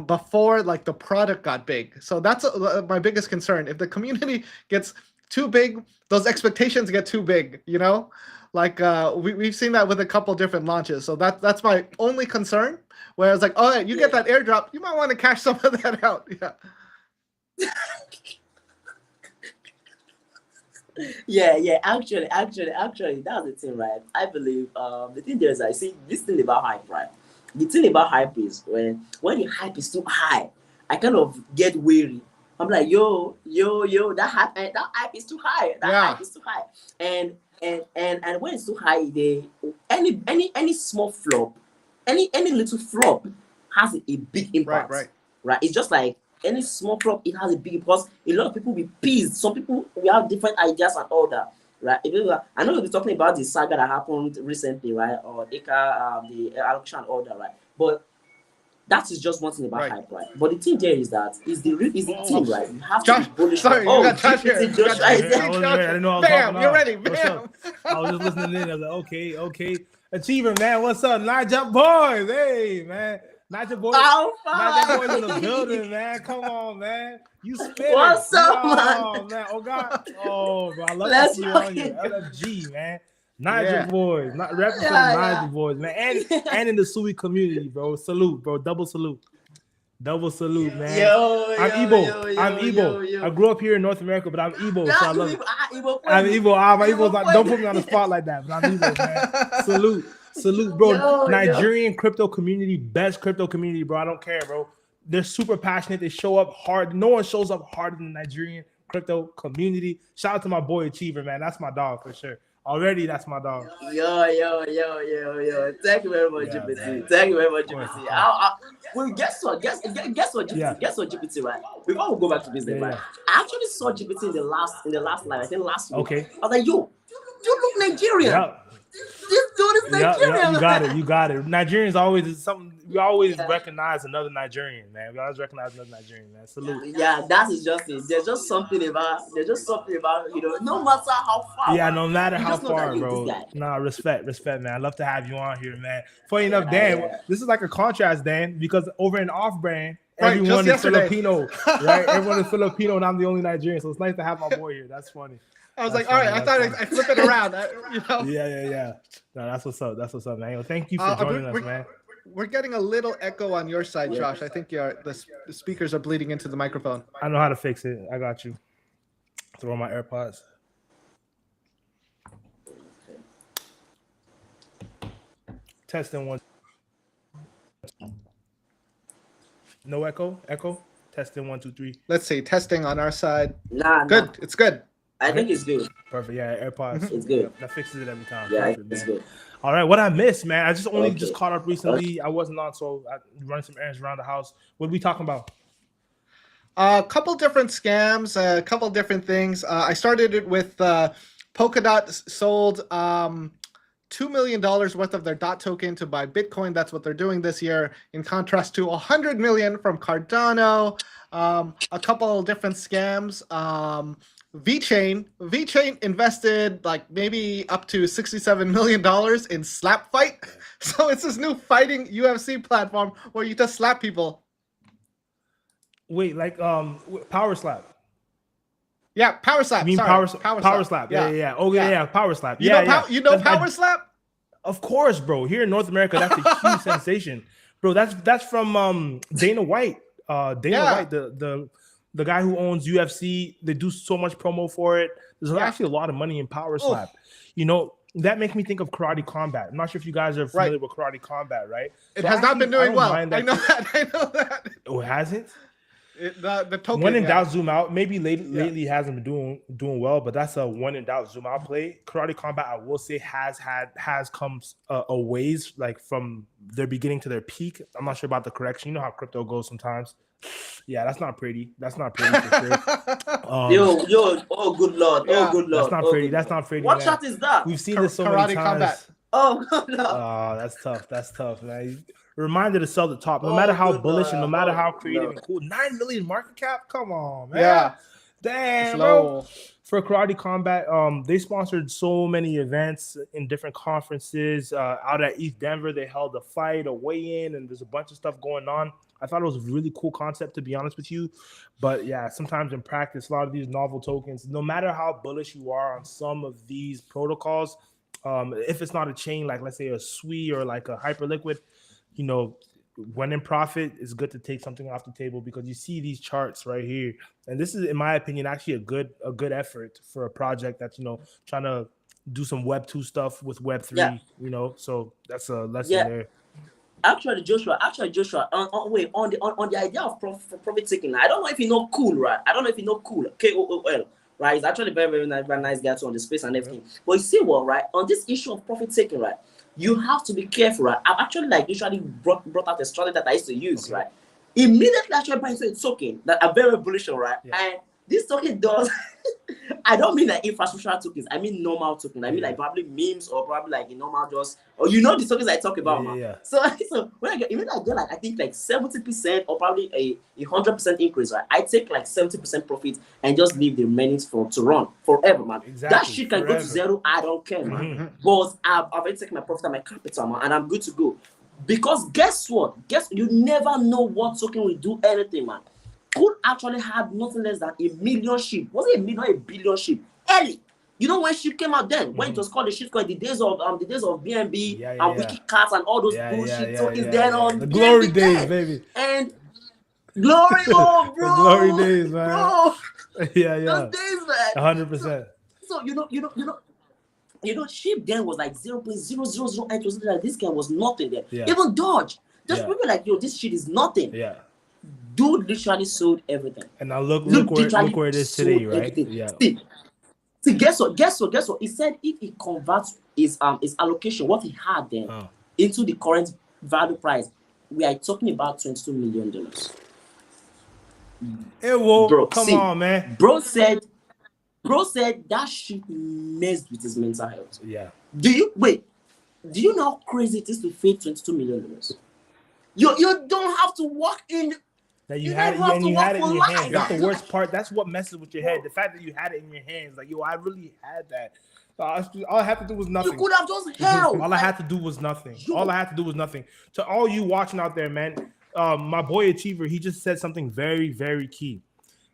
before like the product got big. So that's my biggest concern. If the community gets too big, those expectations get too big, Like we've seen that with a couple different launches. So that's my only concern. Whereas like, oh, you get that airdrop, you might want to cash some of that out. Yeah. Actually, that's the thing, right? I believe the thing there is, I see this thing about hype, right? The thing about hype is when the hype is too high, I kind of get weary. I'm like, yo, that hype is too high. Hype is too high. And when it's too high, any small flop, any little flop has a big impact. Right. It's just like any small problem, it has a big, because a lot of people be pissed. Some people, we have different ideas and all that, right? I know we're talking about the saga that happened recently, right? Or the election and all that, right? But that is just one thing about hype, right? But the thing there is that is the team, right? You have Josh, to be bullish. sorry, you got Josh here. GPT Joshua I is there. didn't know I was Bam, hopping you're on. ready. What's Bam. up? I was just listening in. I was like, okay. Achiever, man. What's up? Niger boys. Hey, man. Niger boys. Niger boys in the building, man. Come on, man. You spit. What's up, man? Oh, God. Oh, bro. I love Let's to see you on here. LFG, man. Niger Yeah. boys. Not representing Niger boys, man. And in the Sui community, bro. Salute, bro. Double salute. Double salute, man. I'm Igbo. I'm Igbo. I grew up here in North America, but I'm Igbo. So I love it. I'm Igbo. My Igbo's like, don't put me on the spot like that, but I'm Igbo, man. Salute, bro. Nigerian crypto community, best crypto community, bro. I don't care, bro. They're super passionate. They show up hard. No one shows up harder than the Nigerian crypto community. Shout out to my boy Achiever, man. That's my dog for sure. Already, that's my dog. Yo. Thank you very much, GPT. Thank you very much, GPT. Well, guess what? Guess what, GPT? Yeah. Guess what, GPT, right? Before we go back to business, right? I actually saw GPT in the last live. I think last week. Okay. I was like, yo, you look Nigerian. Yep. This dude is Nigerian. You got it. Nigerians always something. We always recognize another Nigerian, man. We always recognize another Nigerian, man. Salute. Yeah, that is just it. There's just something about no matter how far. Yeah, no matter how just know far, that bro. Nah, respect, man. I'd love to have you on here, man. Funny enough, Dan, this is like a contrast, Dan, because over in Off-Brand, everyone is Filipino, right? Everyone is Filipino, and I'm the only Nigerian, so it's nice to have my boy here. That's funny. I was like, all right, I thought I flip it around. Yeah. No, that's what's up, man. Thank you for joining us, man. We're getting a little echo on your side, Josh. I think the speakers are bleeding into the microphone. I know how to fix it. I got you. Throw my AirPods. Testing 1. No echo? Testing 1, 2, 3. Let's see. Testing on our side. Good. It's good. I think it's good. Perfect. Yeah, AirPods. It's good. That fixes it every time. Yeah, Perfect, it's man. good. All right, what I missed, man. I just caught up recently. I wasn't on, so I running some errands around the house. What are we talking about? A couple different scams, a couple different things. I started it with Polkadot sold $2 million worth of their DOT token to buy Bitcoin. That's what they're doing this year, in contrast to $100 million from Cardano. A couple different scams. VeChain invested like maybe up to $67 million in Slap Fight. So it's this new fighting UFC platform where you just slap people. Wait, like Power Slap. Yeah, Power Slap. You mean Sorry, Power Slap. Yeah. Oh, yeah, Power Slap. You know Power Slap? Of course, bro. Here in North America, that's a huge sensation. Bro, that's from Dana White. White, the guy who owns UFC. They do so much promo for it. There's actually a lot of money in Power Slap. You know, that makes me think of Karate Combat. I'm not sure if you guys are familiar with Karate Combat, right? It has not been doing well. I know that. Oh, it hasn't? The token. When in doubt, zoom out. Maybe lately it hasn't been doing well, but that's a when in doubt, zoom out play. Karate Combat, I will say, has come a ways, like from their beginning to their peak. I'm not sure about the correction. You know how crypto goes sometimes. Yeah, that's not pretty. That's not pretty for sure. Yo, oh good lord, oh good lord. That's not pretty. That's not pretty. What man. shot is that? We've seen this so many times. Combat. Oh no. Oh, that's tough, man. Reminder to sell the top. No matter how bullish and no matter how creative and cool. 9 million market cap? Come on, man. Yeah. Damn, bro. For Karate Combat, they sponsored so many events in different conferences. Out at East Denver, they held a fight, a weigh-in, and there's a bunch of stuff going on. I thought it was a really cool concept, to be honest with you. But yeah, sometimes in practice, a lot of these novel tokens, no matter how bullish you are on some of these protocols, if it's not a chain like, let's say, a SWI or like a Hyperliquid, you know, when in profit, it's good to take something off the table because you see these charts right here. And this is, in my opinion, actually a good effort for a project that's, you know, trying to do some Web 2 stuff with Web 3, you know, so that's a lesson there. Actually, Joshua, on the idea of profit taking, I don't know if you know Cool, right? I don't know if you know Cool, KOOL, right? He's actually very nice guy too on the space and everything. But you see what, right? On this issue of profit taking, right? You have to be careful, right? I've actually usually brought out a strategy that I used to use, right? Immediately I tried buying into a token that are very bullish, right? Yeah. And this token does. I don't mean like infrastructure tokens. I mean normal tokens. I mean like probably memes or probably like normal just or the tokens I talk about, man. Yeah. So when I get like I think like 70% or probably a 100% increase, right? I take like 70% profit and just leave the remaining to run forever, man. Exactly. That shit can go to zero. I don't care, man. But I've already taken my profit and my capital, man, and I'm good to go. Because guess what? You never know what token will do anything, man. Could actually have nothing less than 1 million sheep. Was it 1 million or 1 billion sheep? Early. You know when sheep came out then? When it was called the shitcoin, the days of BNB and WikiCats and all those bullshit tokens then on the glory BNB days, then. baby. And glory, oh bro. The glory days, man. Bro. Yeah. Those days, man. 100%. So sheep then was like 0.0008 or something like this guy was nothing there. Yeah. Even Dodge. Just people like, yo, this shit is nothing. Yeah. Dude literally sold everything. And now look where it is today, right? Everything. Yeah. See, guess what? He said if he converts his allocation, what he had then, into the current value price, we are talking about $22 million. Hey, whoa, Bro, come on, man. Bro said that shit messed with his mental health. Yeah. Do you know how crazy it is to fade $22 million? You don't have to walk in. That you had it in your hands. That's the life. worst part. That's what messes with your head. The fact that you had it in your hands, like, yo, I really had that. All I had to do was nothing. You could have just held. All I had to do was nothing. All I had to do was nothing. To all you watching out there, man, my boy Achiever, he just said something very, very key.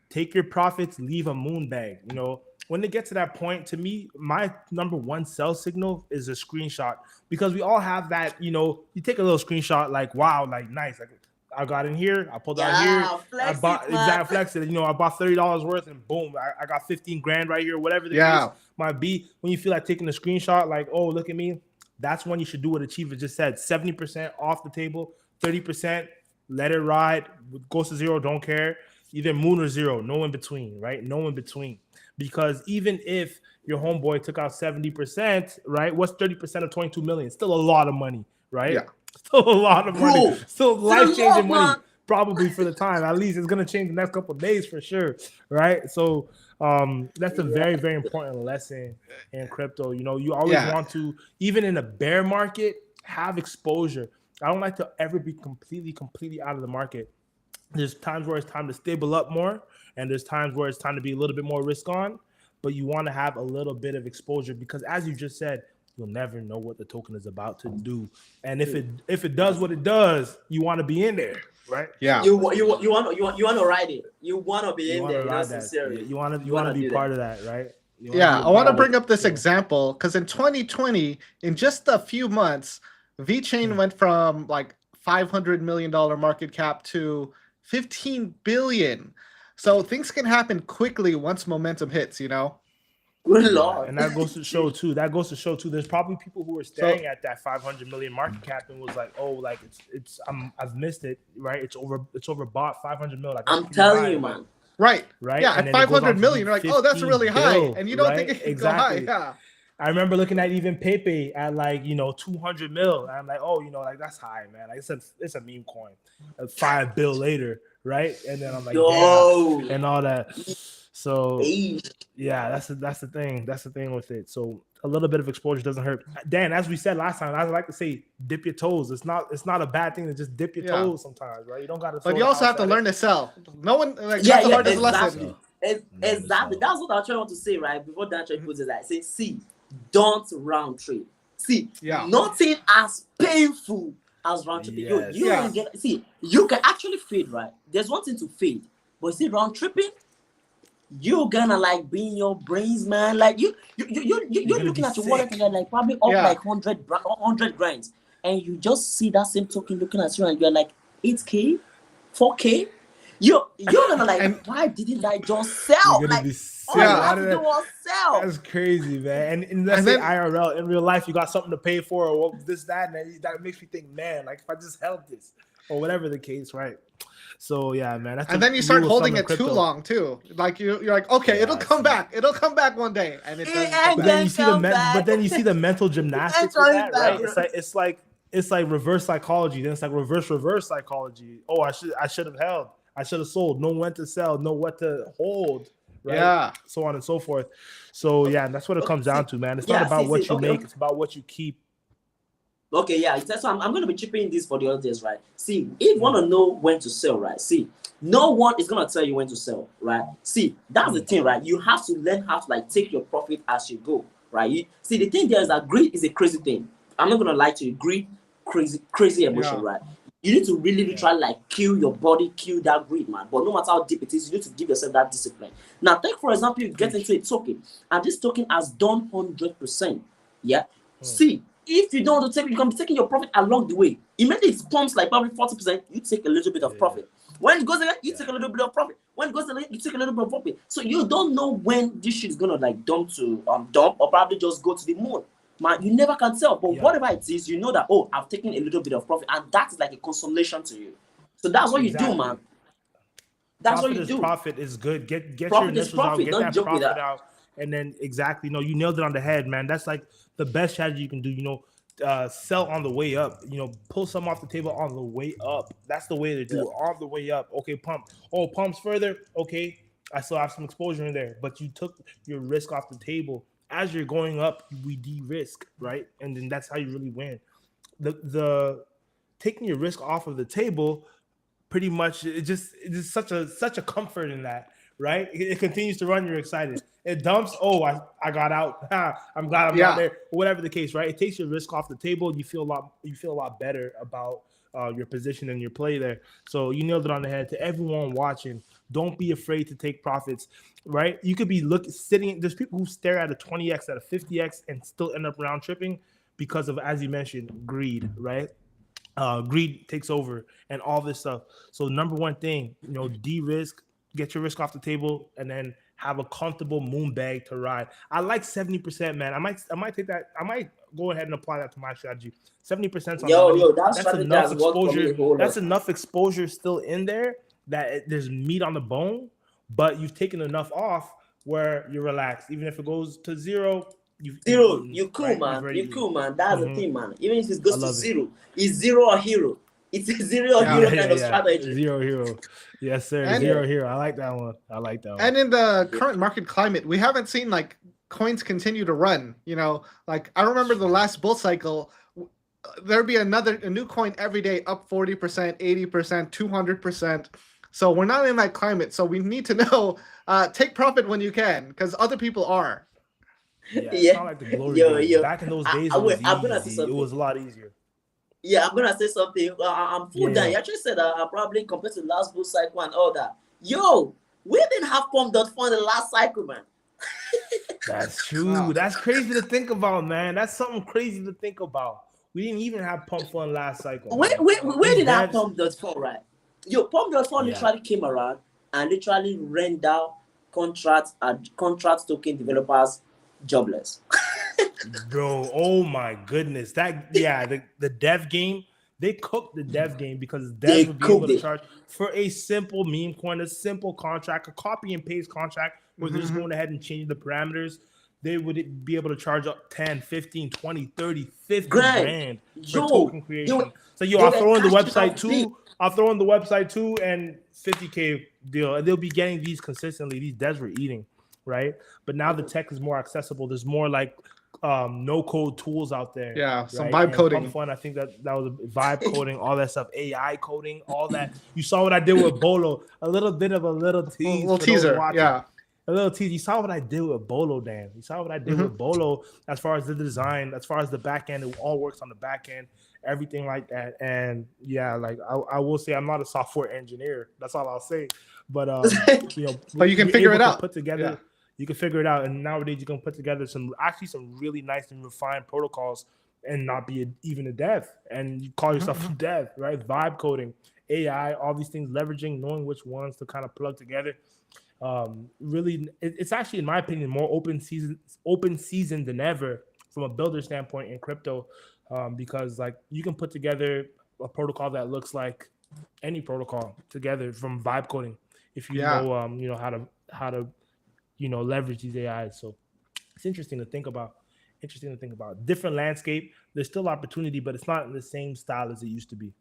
Take your profits, leave a moon bag. You know, when they get to that point, to me, my number one sell signal is a screenshot, because we all have that. You know, you take a little screenshot, like, wow, like nice, like, I got in here, I pulled out here, I bought flex it. You know, I bought $30 worth, and boom, I got 15 grand right here. Whatever the case might be, when you feel like taking a screenshot, like, oh, look at me, that's when you should do what Achiever just said: 70% off the table, 30%, let it ride, goes to zero, don't care. Either moon or zero, no in between, right? No in between, because even if your homeboy took out 70%, right? What's 30% of 22 million? Still a lot of money, right? Yeah. Still a lot of money. Bro, still life-changing money, probably for the time. At least it's going to change the next couple of days for sure, right? So that's a very, very important lesson in crypto. You know, you always want to, even in a bear market, have exposure. I don't like to ever be completely out of the market. There's times where it's time to stable up more, and there's times where it's time to be a little bit more risk on, but you want to have a little bit of exposure, because as you just said, you'll never know what the token is about to do. And if it does what it does, you want to be in there, right? Yeah. You want to ride it. You want to be in there. You want to be part of that, right? I want to bring up this example, because in 2020, in just a few months, VeChain went from like $500 million market cap to 15 billion. So things can happen quickly once momentum hits, you know. Good Lord. And that goes to show too. There's probably people who are staring at that 500 million market cap and was like, oh, like I've missed it, right? It's overbought 500 million. Like, I'm telling you, man. Right. Right. Yeah. At 500 million, you're like, oh, that's really high, and you don't right? think it can go high. Yeah. I remember looking at even Pepe at like 200 mil. And I'm like, oh, like that's high, man. Like it's a meme coin. 5 bill later, right? And then I'm like, damn, and all that. So yeah, that's the thing. That's the thing with it. So a little bit of exposure doesn't hurt. Dan, as we said last time, I like to say dip your toes. It's not a bad thing to just dip your toes sometimes, right? You don't got to. But you also have to learn to sell. No one that's the hardest lesson. Exactly. That's what I'm trying to say, right? Before Dan puts it, like, say, don't round trip. See, nothing as painful as round tripping. Yes. You can actually fade, right? There's one thing to fade, but see, round tripping, you're gonna like be in your brains, man. Like you're looking at your wallet and you're like probably up like 100 grinds, and you just see that same token looking at you, and you're like 8K, 4K. You're gonna like, why didn't I just sell? You're like, all you have to do was sell. That's crazy, man. And let's say IRL, in real life, you got something to pay for, or this, that, and that makes me think, man, like if I just held this, or whatever the case, right? So yeah, man. And then you start holding it too long too. Like you're like, okay, it'll come back. It'll come back one day, and it doesn't. But then you see the mental gymnastics with that, right? It's it's like reverse psychology. Then it's like reverse psychology. Oh, I should have held. I should have sold. Know when to sell. Know what to hold. Right. Yeah. So on and so forth. So yeah, that's what it comes down to, man. It's not about what you make. It's about what you keep. Okay, yeah. So I'm going to be chipping this for the audience, right? See, if you want to know when to sell, right? See, no one is going to tell you when to sell, right? See, that's the thing, right? You have to learn how to like take your profit as you go, right? See, the thing there is that greed is a crazy thing. I'm not going to lie to you. Greed, crazy emotion, right? You need to really try like kill your body, kill that greed, man. But no matter how deep it is, you need to give yourself that discipline. Now, take for example, you get into a token, and this token has done 100%. Yeah. See, if you don't want to take, you can be taking your profit along the way. Immediately it pumps like probably 40%, you take a little bit of profit. When it goes again, you take a little bit of profit. When it goes again, you take a little bit of profit. So you don't know when this shit is gonna like dump or probably just go to the moon. Man, you never can tell. But whatever it is, you know that I've taken a little bit of profit, and that is like a consolation to you. So that's what you do, man. That's profit what you do. Profit is good. Get profit your initials out, get that profit out, and then you nailed it on the head, man. That's like the best strategy you can do. Sell on the way up. Pull some off the table on the way up. That's the way to do it. On the way up. Okay, pump. Oh, pumps further. Okay, I still have some exposure in there, but you took your risk off the table. As you're going up, we de-risk, right? And then that's how you really win. The taking your risk off of the table, pretty much, it's such a comfort in that, right? It continues to run. You're excited. It dumps. Oh, I got out. I'm glad I'm not there. Whatever the case, right? It takes your risk off the table. You feel a lot better about your position and your play there. So you nailed it on the head. To everyone watching, don't be afraid to take profits, right? You could be sitting. There's people who stare at a 20x, at a 50x, and still end up round tripping because of, as you mentioned, greed, right? Greed takes over and all this stuff. So number one thing, de-risk, get your risk off the table, and then have a comfortable moon bag to ride. I like 70%, man. I might take that. I might go ahead and apply that to my strategy. 70% on that's enough exposure. That's enough exposure still in there that there's meat on the bone, but you've taken enough off where you're relaxed. Even if it goes to zero, you cool, right? Man. You cool, man. That's the thing, man. Even if it goes to zero, it's zero or hero. It's a zero hero kind of strategy. Zero hero. Yes, sir. And zero hero. I like that one. And in the current market climate, we haven't seen like coins continue to run. Like I remember the last bull cycle, there'd be a new coin every day up 40%, 80%, 200%. So we're not in that climate. So we need to know, take profit when you can, because other people are. It's not like the glory days. Back in those days, it was a lot easier. Yeah, I'm gonna say something. I'm full down. You actually said probably compared to the last bull cycle and all that. Yo, we didn't have pump.fun in the last cycle, man. That's true. Wow. That's crazy to think about, man. That's something crazy to think about. We didn't even have pump fun last cycle. Where did I have pump.fun, right? Yo, pump.fun literally came around and literally rendered contract token developers jobless. Bro, oh my goodness. The dev game, they cooked the dev game because devs would be able to charge for a simple meme coin, a simple contract, a copy and paste contract where they're just going ahead and change the parameters. They would be able to charge up 10, 15, 20, 30, 50 grand for token creation. I'll throw in the website too. And 50K deal. And they'll be getting these consistently. These devs were eating, right? But now the tech is more accessible. There's more like no code tools out there. Yeah, some vibe coding. Fun. I think that was vibe coding, all that stuff, AI coding, all that. You saw what I did with Bolo. A little teaser. Yeah. A little teaser. You saw what I did with Bolo, Dan. You saw what I did with Bolo as far as the design, as far as the back end. It all works on the back end, everything like that. And yeah, like I will say I'm not a software engineer. That's all I'll say. But but you can figure it out. Put together. Yeah. You can figure it out, and nowadays you can put together some really nice and refined protocols and not be even a dev, and you call yourself a dev, right? Vibe coding, AI, all these things, leveraging, knowing which ones to kind of plug together. Really, it's actually, in my opinion, more open season than ever from a builder standpoint in crypto, because like you can put together a protocol that looks like any protocol together from vibe coding if you know how to leverage these AIs. So it's interesting to think about. interesting to think about. Different landscape. There's still opportunity, but it's not in the same style as it used to be.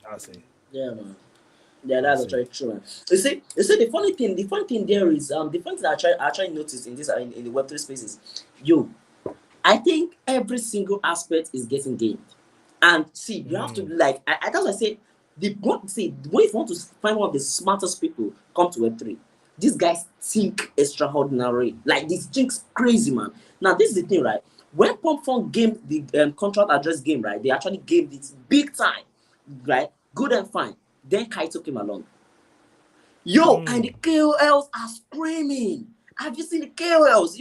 I'll say. Yeah, man. Yeah, that's actually true. Man. You see, the funny thing there is the funny thing I try notice in this in the Web3 spaces. I think every single aspect is getting gained. And see, you have to like that's why I say when you want to find one of the smartest people, come to Web3. These guys think extraordinary. Like this think's crazy, man. Now this is the thing, right? When PumpFund gamed the contract address game, right? They actually gamed it big time, right? Good and fine. Then Kaito came along. And the KOLs are screaming. Have you seen the KOLs?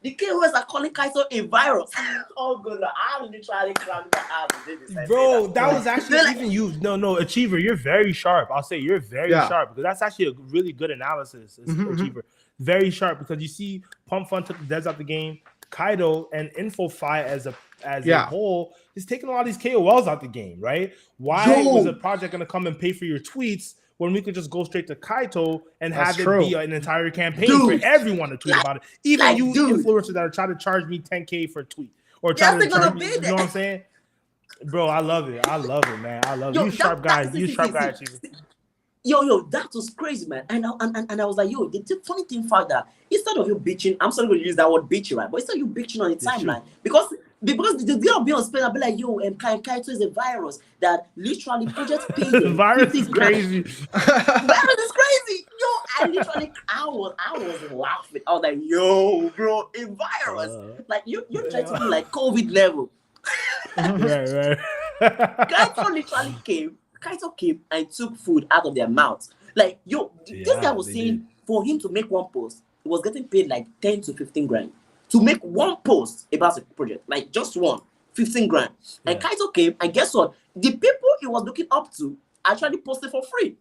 The KOLs are calling Kaito a virus. Oh, good Lord. I literally crammed my ass. Bro, that was actually even you. No, Achiever, you're very sharp. I'll say you're very sharp because that's actually a really good analysis, Achiever. Very sharp because you see PumpFund took the devs out the game. Kaido and InfoFi as a whole is taking a lot of these KOLs out the game, right? Why was a project going to come and pay for your tweets when we could just go straight to Kaito and have it be an entire campaign for everyone to tweet about it? Even influencers that are trying to charge me $10K for a tweet or trying to charge me, you know what I'm saying? Bro, I love it, man. I love you, sharp guys. You sharp guys. That was crazy, man. And I was like, the funny thing fact that instead of you bitching, I'm sorry to use that word bitching, right? But instead of you bitching on the timeline, because the girl be on space, I'll be like, Kaito is a virus that literally project paid. The virus is crazy. Virus is crazy. I was laughing. I was like, bro, a virus. Like you're trying to do like COVID level. right. Kaito came and took food out of their mouths. Like, this guy was saying for him to make one post, he was getting paid like 10 to 15 grand to make one post about a project, like just one, 15 grand. And Kaito came, and guess what? The people he was looking up to actually posted for free.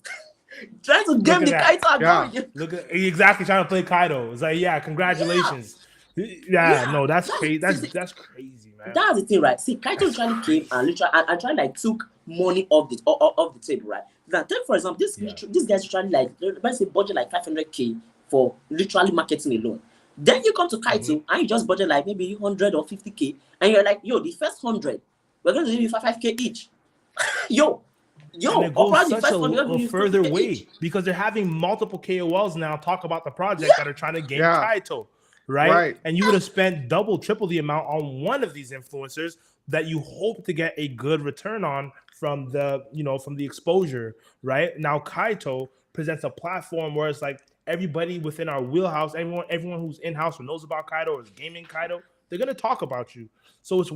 Trying to game the Kaito algorithm. Look at exactly trying to play Kaito. It's like, congratulations. No, that's crazy. That's crazy, man. That's the thing, right? See, Kaito literally came and literally like took money off the table, right? Now, take for example, this guy's trying like let's say budget like 500K for literally marketing alone. Then you come to Kaito and you just budget like maybe 100 or 50K, and you're like, the first 100, we're going to give you 5K each. And it goes such a further way because they're having multiple KOLs now talk about the project that are trying to game Kaito. Right? And you would have spent double, triple the amount on one of these influencers that you hope to get a good return on from the exposure, right? Now Kaito presents a platform where it's like everybody within our wheelhouse, everyone who's in-house or knows about Kaito or is gaming Kaito, they're gonna talk about you. So it's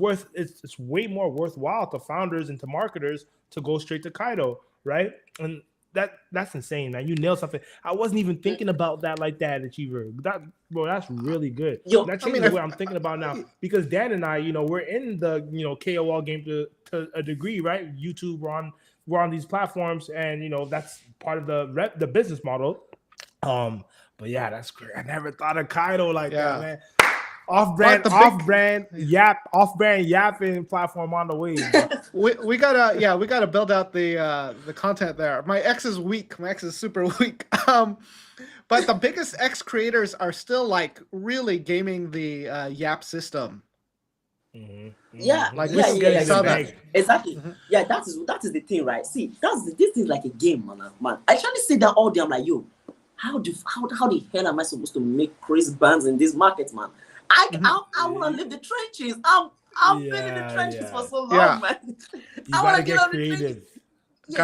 way more worthwhile to founders and to marketers to go straight to Kaito, right? And that's insane, man. You nailed something. I wasn't even thinking about that like that, Achiever. That's really good. That changes the way I'm thinking about now. Because Dan and I, we're in the KOL game to a degree, right? YouTube, we're on these platforms, and that's part of the business model. But yeah, that's great. I never thought of Kaito like that, man. Off-brand yapping platform on the way. we gotta build out the content there. My X is weak. My X is super weak. But the biggest X creators are still like really gaming the Yap system. Exactly. Yeah, that is the thing, right? See, this is like a game, man. I actually say that all day. I'm like, how the hell am I supposed to make crazy bands in this market, man? I want to leave the trenches. I've been in the trenches for so long, man. I want to get creative. It's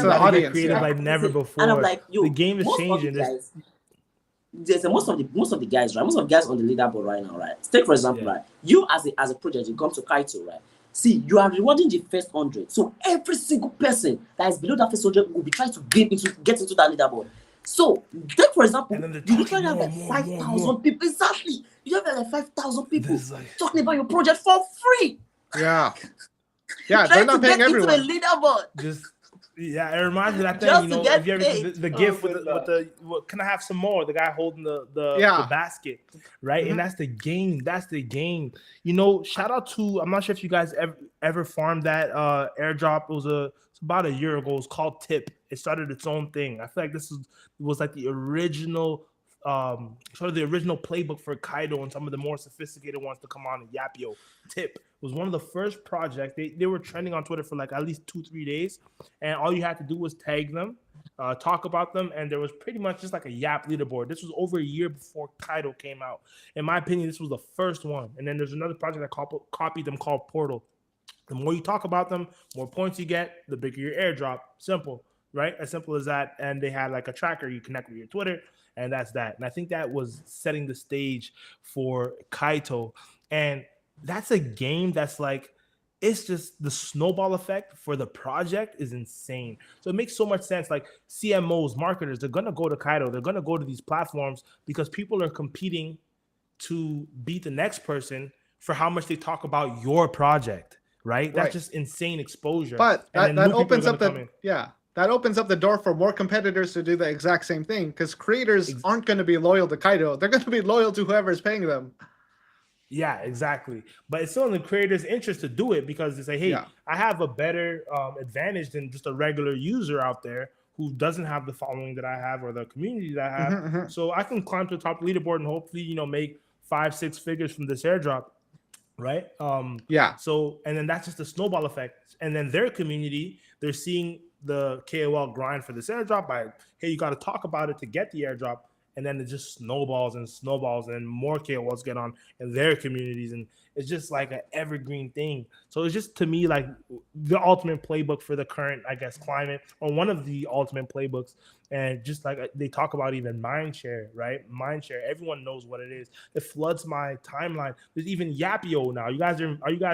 an audience. Creative like never before. And I'm like, the game is changing. Most of the guys, right? Most of the guys on the leaderboard right now, right? Take for example, right? You as a project, you come to Kaito, right? See, you are rewarding the first 100. So every single person that is below that first 100 will be trying to get into that leaderboard. So, take for example, you literally have like 5,000 people. Exactly. You have like 5,000 people talking about your project for free. Yeah, they're not paying everyone. Into the leaderboard. It reminds me of that thing. If you ever the gift with the can I have some more? The guy holding the basket, right? And that's the game. Shout out to, I'm not sure if you guys ever farmed that airdrop. It was about a year ago. It was called Tip. It started its own thing. I feel like this was like the original sort of the original playbook for Kaido and some of the more sophisticated ones to come on. And Yapio Tip was one of the first projects. They were trending on Twitter for like at least 2-3 days, and all you had to do was tag them, talk about them, and there was pretty much just like a Yap leaderboard. This was over a year before Kaido came out. In my opinion, this was the first one. And then there's another project that copied them called Portal. The more you talk about them, more points you get, the bigger your airdrop. Simple, right? As simple as that. And they had like a tracker you connect with your Twitter, and that's that. And I think that was setting the stage for Kaito. And that's a game that's like, it's just the snowball effect for the project is insane. So it makes so much sense. Like CMOs, marketers, they're going to go to Kaido. They're going to go to these platforms because people are competing to beat the next person for how much they talk about your project, right? That's just insane exposure. But that opens up that opens up the door for more competitors to do the exact same thing, because creators aren't going to be loyal to Kaido. They're going to be loyal to whoever's paying them. Yeah, exactly. But it's still in the creator's interest to do it because they say, hey, I have a better advantage than just a regular user out there who doesn't have the following that I have or the community that I have. So I can climb to the top leaderboard and hopefully, make 5-6 figures from this airdrop, right? So, and then that's just the snowball effect. And then their community, they're seeing the KOL grind for this airdrop by, hey, you got to talk about it to get the airdrop. And then it just snowballs and more KOLs get on in their communities. And it's just like an evergreen thing. So it's just, to me, like the ultimate playbook for the current, I guess, climate, or one of the ultimate playbooks. And just like they talk about even mindshare, right? Mindshare, everyone knows what it is. It floods my timeline. There's even Yapio now. Are you guys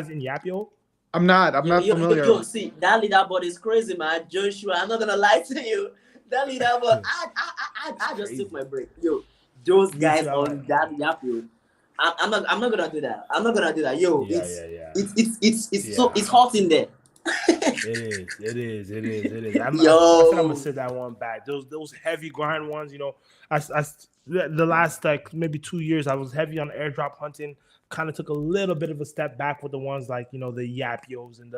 in Yapio? I'm not familiar. Yo, see, that leaderboard is crazy, man. Joshua, I'm not going to lie to you. That leaderboard, I just took my break. Yo, those guys on that Yapio, I'm not gonna do that. I'm not gonna do that. Yo, it's hot in there. It is. I said I'm gonna sit that one back. Those heavy grind ones, the last like maybe 2 years I was heavy on airdrop hunting. Kind of took a little bit of a step back with the ones like the Yapios and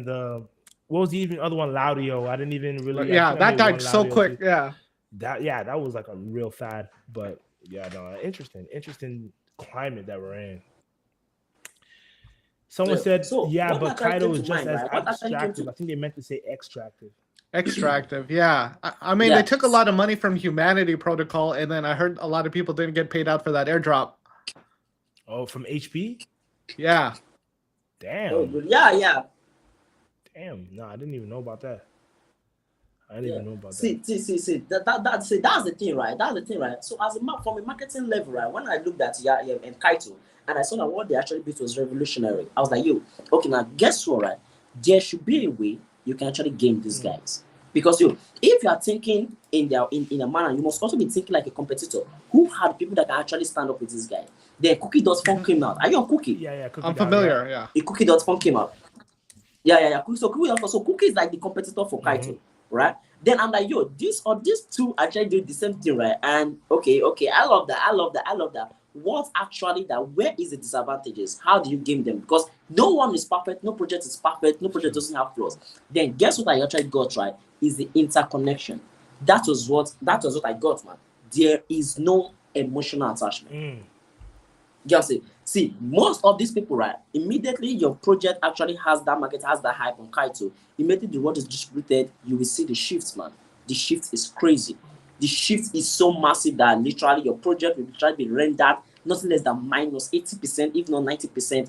the what was the even other one? Laudio. I didn't even really. Yeah, that died so quick. Too. Yeah. That was like a real fad. But yeah, no, interesting climate that we're in. Someone said, but Kaido is just as abstractive. I think they meant to say extractive. Extractive, yeah. I mean, they took a lot of money from Humanity Protocol, and then I heard a lot of people didn't get paid out for that airdrop. Oh, from HP? Yeah. Damn. Oh, good. Yeah. Damn, no, I didn't even know about that. See, that's the thing, right? That's the thing, right? So from a marketing level, right, when I looked at and Kaito, and I saw that what they actually built was revolutionary, I was like, yo, okay, now guess what, right? There should be a way you can actually game these guys. Because if you are thinking in a manner, you must also be thinking like a competitor. Who had people that can actually stand up with this guy? Then Cookie.fun came out. Are you on Cookie? Yeah, Cookie. I'm familiar, yeah. A Cookie.fun came out. Yeah. So Cookie is like the competitor for Kaito, right? Then I'm like, yo, these two actually do the same thing, right? And okay, I love that. What actually where is the disadvantages? How do you game them? Because no one is perfect, no project is perfect, no project doesn't have flaws. Then guess what I actually got, right? Is the interconnection. That was what I got, man. There is no emotional attachment. See, most of these people, right? Immediately your project actually has that market, has that hype on Kaito. Immediately the word is distributed, you will see the shifts, man. The shift is crazy. The shift is so massive that literally your project will try to be rendered nothing less than minus 80%, if not 90%.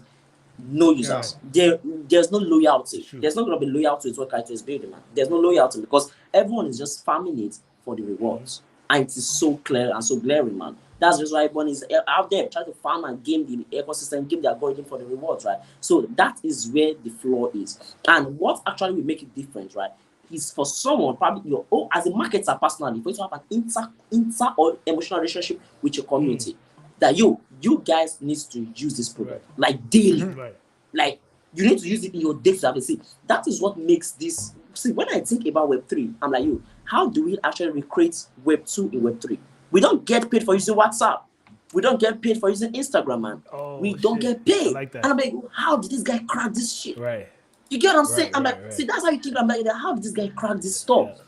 No users. Yeah. There's no loyalty. Sure. There's not going to be loyalty to what Kaito is building, man. There's no loyalty because everyone is just farming it for the rewards. And it is so clear and so glaring, man. That's just why everyone is out there trying to farm and game the ecosystem, game the algorithm for the rewards, right? So that is where the flaw is. And what actually will make it different, right, is for someone, probably as a marketer personally, for you to have an inter or emotional relationship with your community, that you guys need to use this product like daily. Like you need to use it in your day-to-day. See, that is what makes this. See, when I think about Web3, I'm like, how do we actually recreate Web2 in Web3? We don't get paid for using WhatsApp. We don't get paid for using Instagram, man. We don't get paid. I like that. And I'm like, how did this guy crack this shit? Right. You get what I'm saying? I'm like, see, that's how you think. I'm like, how did this guy crack this stuff?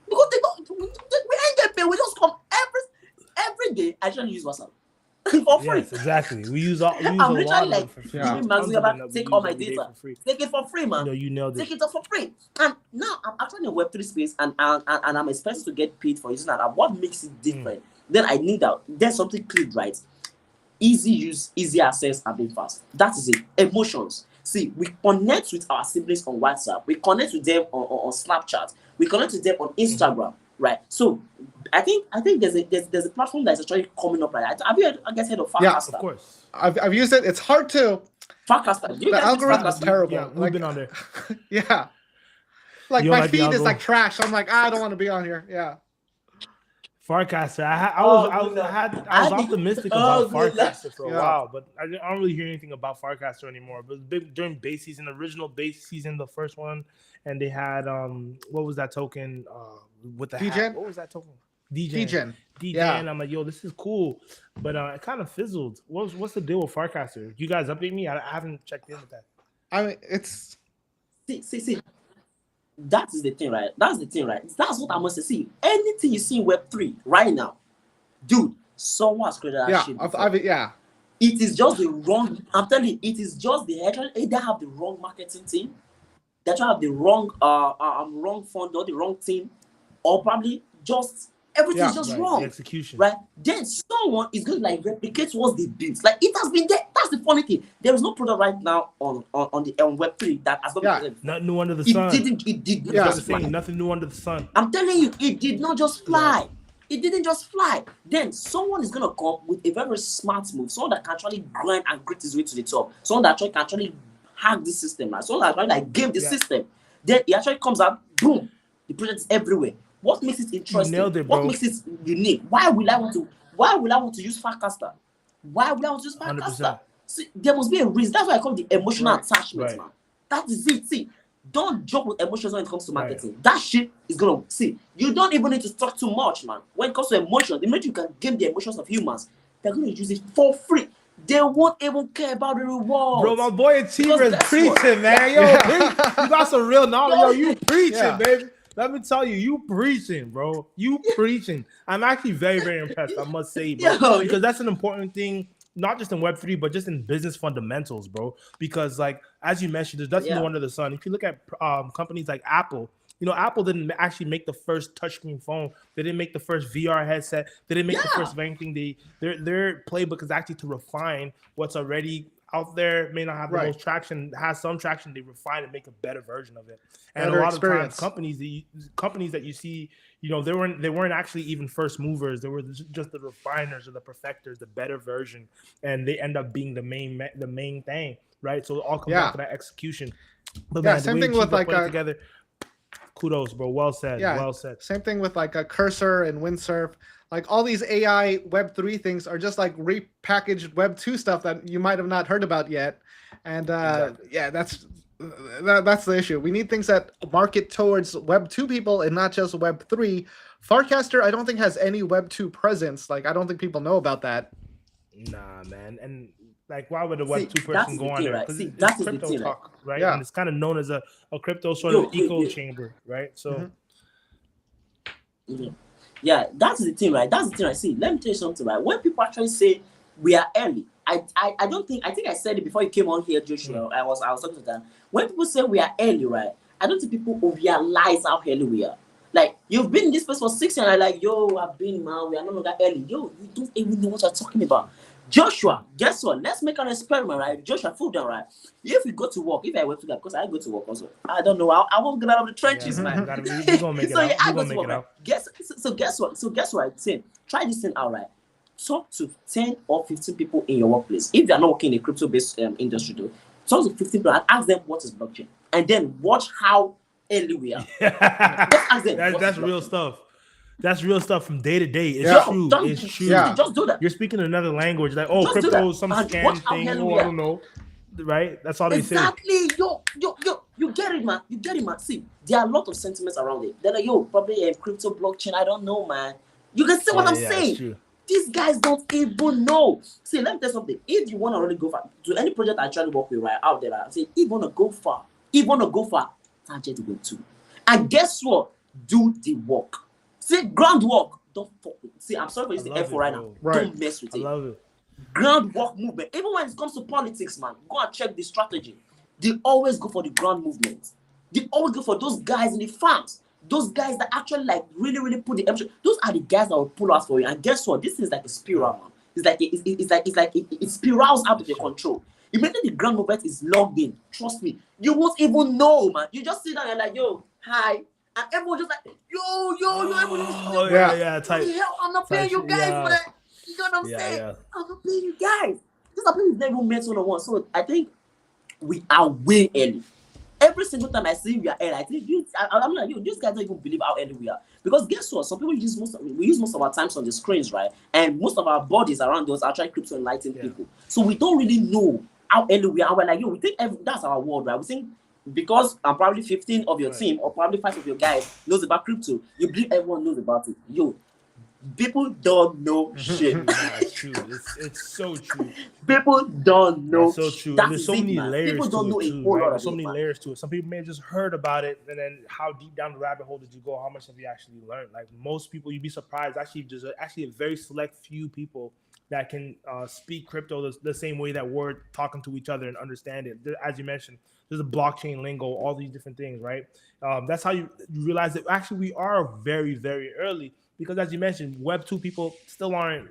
Because we ain't get paid. We just come every day I try to use WhatsApp for free. Yes, exactly. We use a I'm lot literally of like it for free. Yeah. giving There's tons of them Max that we take all use my every day data. for free. Take it for free, man. You nailed Take it. it up for free. And now I'm actually in the Web3 space and I'm expected to get paid for using that. And what makes it different? Then I need that. There's something clean, right? Easy use, easy access, and being fast. That is it. Emotions. See, we connect with our siblings on WhatsApp. We connect with them on Snapchat. We connect with them on Instagram, right? So I think there's a platform that's actually coming up like that. Have you heard of Yeah, Farcaster? Of course. I've used it. It's hard to. Farcaster. Do you The guys use algorithm is Farcaster? terrible. Yeah, we've Like, been on there. yeah. Like You don't my like the feed is algo? like trash. I'm like, I don't want to be on here. Yeah. Farcaster. I Oh, was optimistic about Farcaster for a Yeah. while, but I don't really hear anything about Farcaster anymore. But it was big during base season, original base season, the first one, and they had what was that token? With the VeChain? hat? What was that token? VeChain. DJN. Yeah. I'm like, yo, this is cool, but it kind of fizzled. What's the deal with Farcaster? You guys update me? I haven't checked in with that. I mean, it's See. That is the thing, right? That's the thing, right? That's what I must say. See, anything you see in Web3 right now, dude, someone has created that yeah. shit. Yeah. It is just the wrong. I'm telling you, it is just they either have the wrong marketing team, they actually have the wrong wrong fund or the wrong team, or probably just everything's just Right, wrong. the execution. Right? Then someone is going to like replicate what they built. Like it has been there. That's the funny thing. There is no product right now on Web3 that has not been presented. Nothing new under the It sun. did Yeah, not just fly. nothing new under the sun. I'm telling you, it did not just fly. It didn't just fly. Then someone is gonna come with a very smart move, someone that can actually grind and grit his way to the top, someone that can actually hack the system, right? Someone that can like game the system. Then it actually comes out, boom, the project is everywhere. What makes it interesting? nailed it, bro. What makes it unique? Why will I want to use Farcaster? Why would I want to use Farcaster? 100%. See, there must be a reason. That's why I call it the emotional attachment, right. man. That is it. See, don't joke with emotions when it comes to marketing. That shit is gonna see. You don't even need to talk too much, man. When it comes to emotions, the minute you can game the emotions of humans, they're gonna use it for free. They won't even care about the reward. Bro, my boy Achiever is guess what? preaching, man. Yo, preach. You got some real knowledge. Yo, you preaching, Yeah. baby. Let me tell you, you preaching, bro. You preaching. I'm actually very, very impressed, I must say, bro. Yo, because that's an important thing, not just in Web3, but just in business fundamentals, bro. Because, like, as you mentioned, there's nothing new under the sun. If you look at companies like Apple, you know, Apple didn't actually make the first touchscreen phone. They didn't make the first VR headset. They didn't make the first of anything. Their playbook is actually to refine what's already out there. May not have the most traction, has some traction. They refine and make a better version of it. And Better a lot experience. of times, companies that you see, you know, they weren't actually even first movers. They were just the refiners or the perfecters, the better version, and they end up being the main thing, right? So it all comes down to that execution. But man, same thing with like together. Kudos, bro. Well said. Yeah, well said. Same thing with like a Cursor and Windsurf. Like all these AI Web3 things are just like repackaged Web2 stuff that you might have not heard about yet. And yeah, that's the issue. We need things that market towards Web2 people and not just Web3. Farcaster, I don't think has any Web2 presence. Like I don't think people know about that. Nah, man. And like, why would a Web2 person go on there? Right? Because it's that's crypto the thing, talk, right? Yeah. And it's kind of known as a crypto sort of echo chamber, right? So, yeah, that's the thing, right? That's the thing. I see. Let me tell you something, right? When people actually say we are early, I think I said it before you came on here, Joshua. I was talking to them. When people say we are early, right? I don't think people realize how early we are. Like, you've been in this place for 6 years, and I'm like, yo, I've been, man, we are no longer early. Yo, you don't even know what you're talking about. Joshua, guess what? Let's make an experiment, right? Joshua, fool down, right? If you go to work, if I went to that, because I go to work also, I don't know, I won't get out of the trenches, man. We're gonna make it so out. yeah, I We're go gonna to make work, it right? out. Guess what? I'm saying, try this thing out, right? Talk to 10 or 15 people in your workplace. If they're not working in a crypto-based industry, though, talk to 15 people and ask them what is blockchain, and then watch how early we are. Just ask them. That's real stuff. That's real stuff from day to day. It's true. It's true. Yeah. Just do that. You're speaking another language, like, oh, Just do crypto that. is some And scam watch how thing. early Oh, we I are. don't know. Right? That's all they say. Exactly. Yo, you get it, man. You get it, man. See, there are a lot of sentiments around it. They're like, yo, probably a crypto blockchain. I don't know, man. You can see what I'm saying. It's true. These guys don't even know. See, let me tell you something. If you want to really go far, to any project I try to work with right out there, I say, if you want to go far, target Web2. And guess what? Do the work. See, groundwork. don't see. I'm sorry for I using love F it, right now. bro. Right. Don't mess with I it. love it. Groundwork movement. Even when it comes to politics, man, go and check the strategy. They always go for the ground movement. They always go for those guys in the farms. Those guys that actually like really, really put the emphasis. Those are the guys that will pull out for you. And guess what? This is like a spiral, man. It spirals out of your control. Immediately the ground movement is logged in. Trust me, you won't even know, man. You just sit down and like, yo, hi, and everyone just like, yo, everyone just, Oh Yeah. yeah, what the hell? I'm not paying you shit, guys, yeah. man. You know what I'm Yeah, saying? yeah. I'm not paying you guys. This happened with never met one-on-one. So I think we are way early. Every single time I see we are early, I think I'm like, yo, these guys don't even believe how early we are. Because guess what? Some people use most of our times on the screens, right? And most of our bodies around us are trying crypto enlightened people. So we don't really know how early we are. We're like, yo, we think that's our world, right? We think because I'm probably 15 of your team or probably 5 of your guys knows about crypto, you believe everyone knows about it. Yo, people don't know shit. That's true. It's so true. People don't know. That's so true. That And there's is so it, many man. layers People don't to know it a too, whole right? lot There's of so it, many man. layers to it. Some people may have just heard about it, and then how deep down the rabbit hole did you go? How much have you actually learned? Like most people, you'd be surprised. Actually, there's actually a very select few people that can speak crypto the same way that we're talking to each other and understand it. As you mentioned, there's a blockchain lingo, all these different things, right? That's how you realize that actually we are very, very early because, as you mentioned, Web 2 people still don't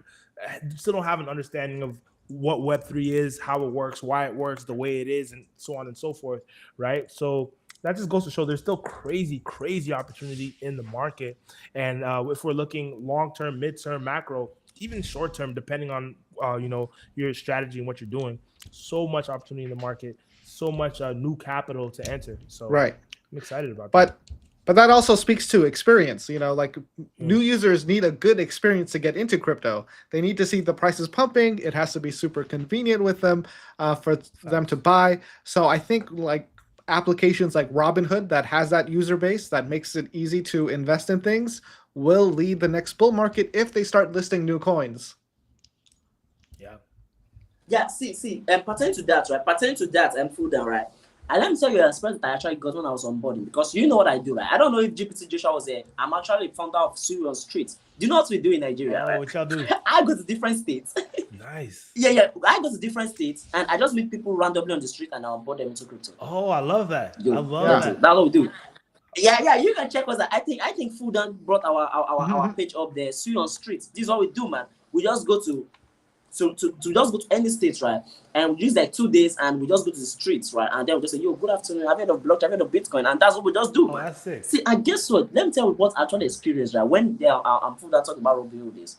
have an understanding of what Web3 is, how it works, why it works, the way it is, and so on and so forth, right? So that just goes to show there's still crazy opportunity in the market. And if we're looking long-term, mid-term, macro, even short-term, depending on your strategy and what you're doing, so much opportunity in the market, so much new capital to enter. So Right. I'm excited about that. But that also speaks to experience. Like new users need a good experience to get into crypto. They need to see the prices pumping. It has to be super convenient with them for them to buy. So I think like applications like Robinhood that has that user base that makes it easy to invest in things will lead the next bull market if they start listing new coins. Yeah, see, pertaining to that, I'm full down, right? And let me tell you an experience that I actually got when I was onboarding, because you know what I do, right? I don't know if GPT Joshua was there. I'm actually founder of Sony Street. Do you know what we do in Nigeria? Oh, right? what y'all do? I go to different states. Nice. Yeah. I go to different states and I just meet people randomly on the street and I onboard them into crypto. Oh, I love that. Yo, I love that. That's what we do. Yeah, you can check us out. I think Fudan brought our page up there. Sony Street. This is what we do, man. We just go to just go to any state, right? And we use like 2 days and we just go to the streets, right? And then we just say, yo, good afternoon, I've heard of blockchain, I've heard of Bitcoin, and that's what we just do, man. That's it. See, and guess what? Let me tell you what I actually experienced, right? When I'm Fudan talking about Robinhood this.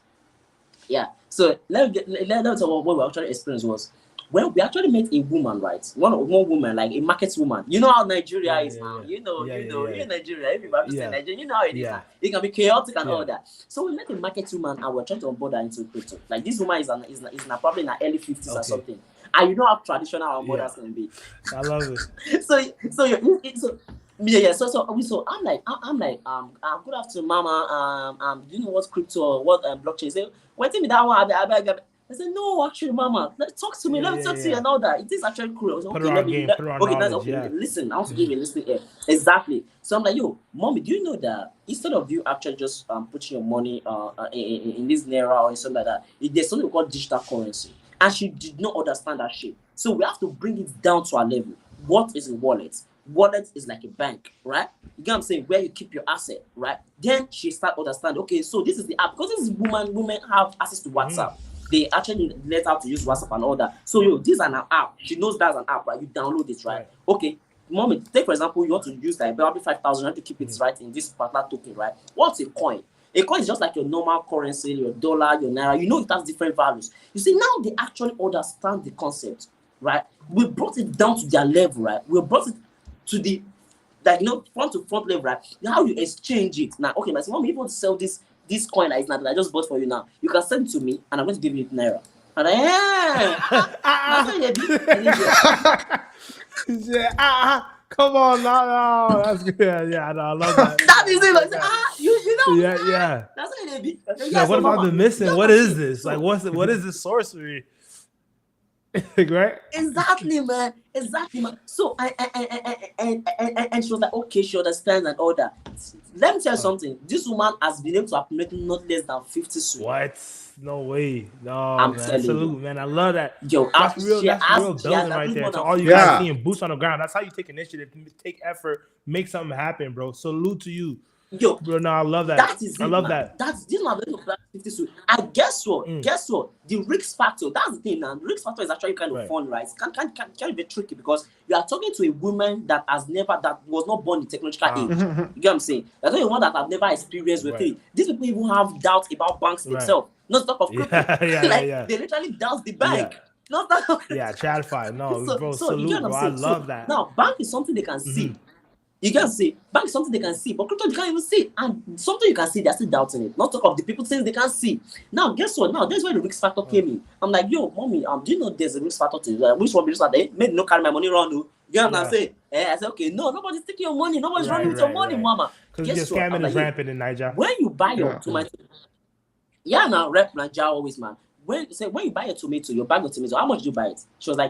Yeah. So let me tell you what we actually experienced was when we actually met a woman, right? One woman, like a market woman. You know how Nigeria is now. You know, you're in Nigeria. Everybody say Nigeria, you know how it is now. It can be chaotic and all that. So we met a market woman and we're trying to onboard her into crypto. Like this woman is probably in her early 50s or something. And you know how traditional our onboarders can be. I love it. So I'm like, good afternoon, mama. Do you know what crypto or what blockchain? Say, wait till me that one. I said, no, actually, mama, talk to me. Let me talk to you and all that. It is actually cool. I was Put her Listen, I want to give you a listening ear. Exactly. So I'm like, yo, mommy, do you know that instead of you actually just putting your money in this Naira or something like that, there's something called digital currency. And she did not understand that shit. So we have to bring it down to our level. What is a wallet? Wallet is like a bank, right? You get what I'm saying? Where you keep your asset, right? Then she start understand. Okay, so this is the app, because this is women have access to WhatsApp. They actually let her to use WhatsApp and all that. So this is an app. She knows that's an app, right? You download it, right? Okay, mommy, take for example, you want to use like probably 5,000, you have to keep it right in this particular token, right? What's a coin? A coin is just like your normal currency, your dollar, your naira. You know it has different values. You see, now they actually understand the concept, right? We brought it down to their level, right? We brought it to the, like, front to front level, right? How you exchange it. Now, okay, my mom, if you want to sell this coin that is not that I just bought for you now, you can send it to me and I'm going to give you naira. And come on, no, that's good. Yeah, no, I love that. That is it. Like, you know. Yeah. That's what it be. Yeah, what have I been missing? What is this? Like, what is this sorcery? Right? Exactly, man. Exactly, man. So and she was like, okay, she understands and all that. Let me tell you something. This woman has been able to accumulate not less than 50 sweet. What? No way. No, I'm man. telling Salute, you. man. I love that. Yo, That's real. she That's real has building right accumulated there. more To than all you 50 guys Yeah. seeing boots on the ground. That's how you take initiative, take effort, make something happen, bro. Salute to you, Yo, bro. No, I love that. that is I it, love man. that. That's this one of black 50 sweet. And guess what? Mm. Guess what? The risk factor. That's the thing, man. The risk factor is actually kind of Right. fun, right? Can be tricky because you are talking to a woman that was not born in technological age. You get what I'm saying? You're talking to one that have never experienced with Right. it. These people even have doubts about banks Right. themselves. Not talk of crypto. Yeah. They literally doubt the bank. Not that. Yeah, Chatfy. No, bro, So you get salute, what I'm bro. I saying? love So that. now bank is something they can see. You can see bank is something they can see, but crypto you can't even see. And something you can see, they're still doubting it. Not talk of the people saying they can't see. Now, guess what? Now that's where the risk factor came in. I'm like, yo, mommy, do you know there's a risk factor to it? Which one be risk factor? Maybe no carry my money around. You know what I'm saying? I said, okay, no, nobody's taking your money. Nobody's running with your money, mama. Because Guess your what? I'm scamming like, is rampant in Nigeria. when you buy your tomato, now rep Nigeria always, man. When you buy a tomato, your bag of tomato, how much do you buy it? She was like,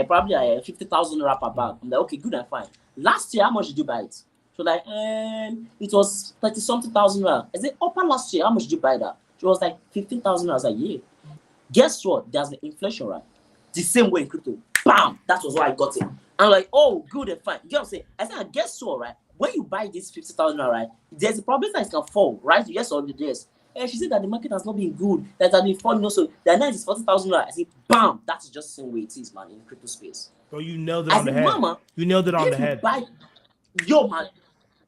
probably 50,000 naira per bag. I'm like, okay, good and fine. Last year, how much did you buy it? She was like, it was 30-something thousand naira. I said, upper last year, how much did you buy that? She was like 15,000 naira. I was like, yeah. Guess what? There's the inflation, right? The same way in crypto. Bam! That was why I got it. I'm like, oh, good and fine. You know what I'm saying? I said, guess what, right? When you buy this 50,000 naira, right, there's a problem that it can fall, right? Yes or yes. And she said that the market has not been good, that has been falling also. That now is 40,000 naira. I said, bam! That's just the same way it is, man, in the crypto space. Bro, you nailed it on the head. Mama, you nailed it on the head. Yo, man,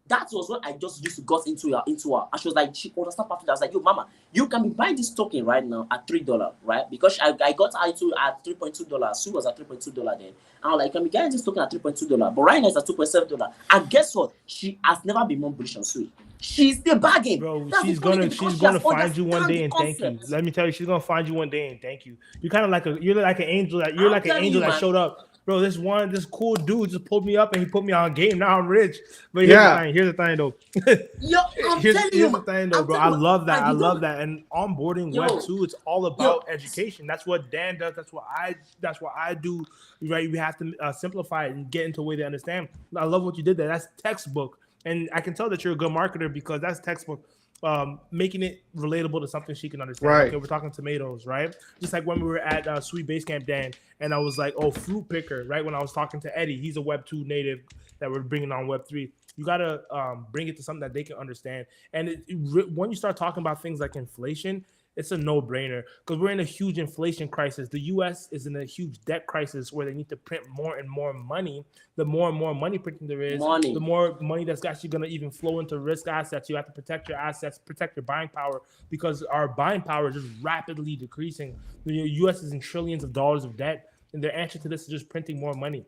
that was what I just used to got into her. And she was like, she understand perfectly. I was like, yo, mama, you can be buying this token right now at $3, right? Because I got her into at $3.2. She was at $3.2 then. And I was like, you can be getting this token at $3.2. But right now it's at $2.7. And guess what? She has never been more bullish on Sui. She's still bargain. Bro, she's gonna find you one day and thank you. Let me tell you, she's gonna find you one day and thank you. You're kind of like an angel that showed up. Bro, this cool dude just pulled me up and he put me on game. Now I'm rich. But here's the thing though. Here's the thing though, bro. I love that. And onboarding Web 2, it's all about education. That's what Dan does. That's what I do. Right? We have to simplify it and get into a way they understand. I love what you did there. That's textbook. And I can tell that you're a good marketer because that's textbook. Making it relatable to something she can understand. Right. Okay, we're talking tomatoes, right? Just like when we were at Sweet Basecamp Dan, and I was like, oh, fruit picker, right? When I was talking to Eddie, he's a Web 2 native that we're bringing on Web 3. You got to bring it to something that they can understand. And when you start talking about things like inflation, it's a no-brainer because we're in a huge inflation crisis. The U.S. is in a huge debt crisis where they need to print more and more money. The more and more money printing there is, the more money that's actually going to even flow into risk assets. You have to protect your assets, protect your buying power because our buying power is just rapidly decreasing. The U.S. is in trillions of dollars of debt, and their answer to this is just printing more money.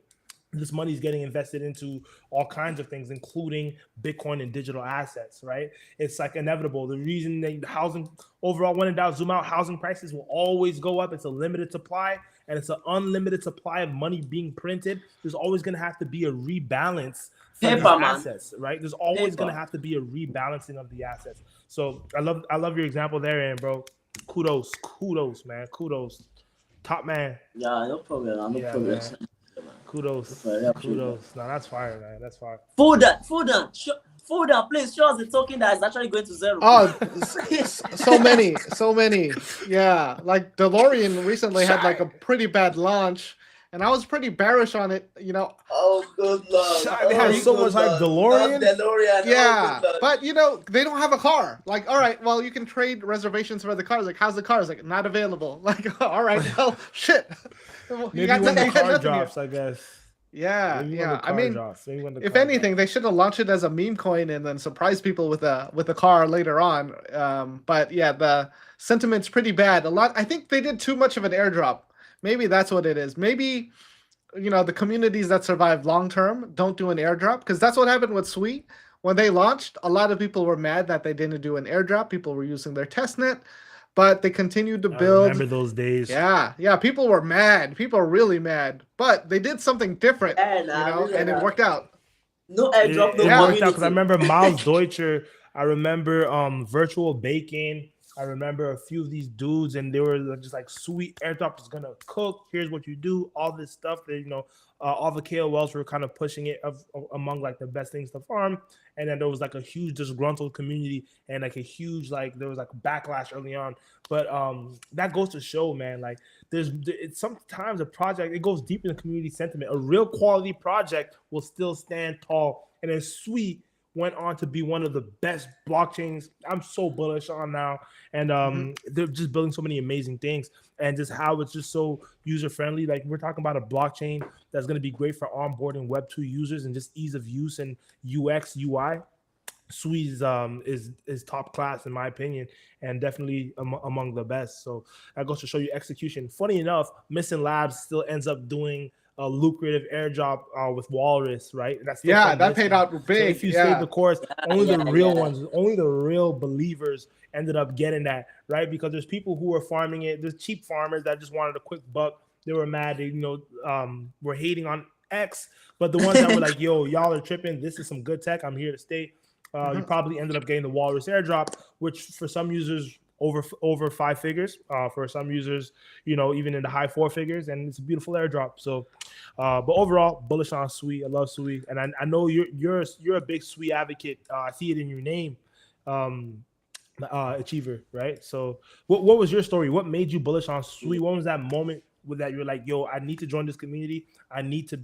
This money is getting invested into all kinds of things, including Bitcoin and digital assets, right? It's like inevitable. The reason that housing overall, when in doubt, zoom out, housing prices will always go up. It's a limited supply and it's an unlimited supply of money being printed. There's always going to have to be a rebalance for these assets, right? There's always going to have to be a rebalancing of the assets. So I love your example there, and bro, kudos, man. Kudos. Top man. Yeah, no problem. No problem. Man. Kudos. No, that's fire, man. That's fire. Food on, please show us the token that is actually going to zero. Oh, so many. Yeah, like DeLorean recently had like a pretty bad launch, and I was pretty bearish on it. You know. Oh, good luck. They have so much like DeLorean. Yeah, but you know they don't have a car. Like, all right, well you can trade reservations for the cars. Like, how's the cars? Like, not available. Like, all right, well, shit. Maybe when the car drops, I guess. Yeah. I mean, if anything, they should have launched it as a meme coin and then surprise people with a car later on. But yeah, the sentiment's pretty bad. I think they did too much of an airdrop. Maybe that's what it is. Maybe, you know, the communities that survive long term don't do an airdrop, because that's what happened with Sweet. When they launched, a lot of people were mad that they didn't do an airdrop. People were using their testnet. But they continued to build. I remember those days. Yeah. People were mad. People are really mad. But they did something different, and it worked out. No airdrop. It worked out because I remember Miles Deutscher. I remember Virtual Bacon. I remember a few of these dudes, and they were just like, "Sweet, airdrop is gonna cook. Here's what you do." All this stuff that all the KOLs were kind of pushing it among like the best things to farm, and then there was like a huge disgruntled community and like a huge there was like backlash early on. But that goes to show, man, like it's sometimes a project, it goes deep in the community sentiment. A real quality project will still stand tall, and then Sweet went on to be one of the best blockchains I'm so bullish on now. And they're just building so many amazing things, and just how it's just so user friendly. Like, we're talking about a blockchain that's going to be great for onboarding Web2 users and just ease of use and UX UI. Sweet is top class in my opinion, and definitely among the best. So that goes to show you execution. Funny enough, Missing Labs still ends up doing a lucrative airdrop with Walrus, right? That's that paid out big. So if you stayed the course, only the real ones, only the real believers ended up getting that, right? Because there's people who are farming it. There's cheap farmers that just wanted a quick buck. They were mad. They were hating on X, but the ones that were like, "Yo, y'all are tripping. This is some good tech. I'm here to stay." You probably ended up getting the Walrus airdrop, which for some users over 5 figures, for some users, even in the high 4 figures, and it's a beautiful airdrop. So, but overall, bullish on Sweet. I love Sweet, and I know you're a big Sweet advocate. I see it in your name, Achiever, right? So, what was your story? What made you bullish on Sweet? What was that moment that you're like, "Yo, I need to join this community. I need to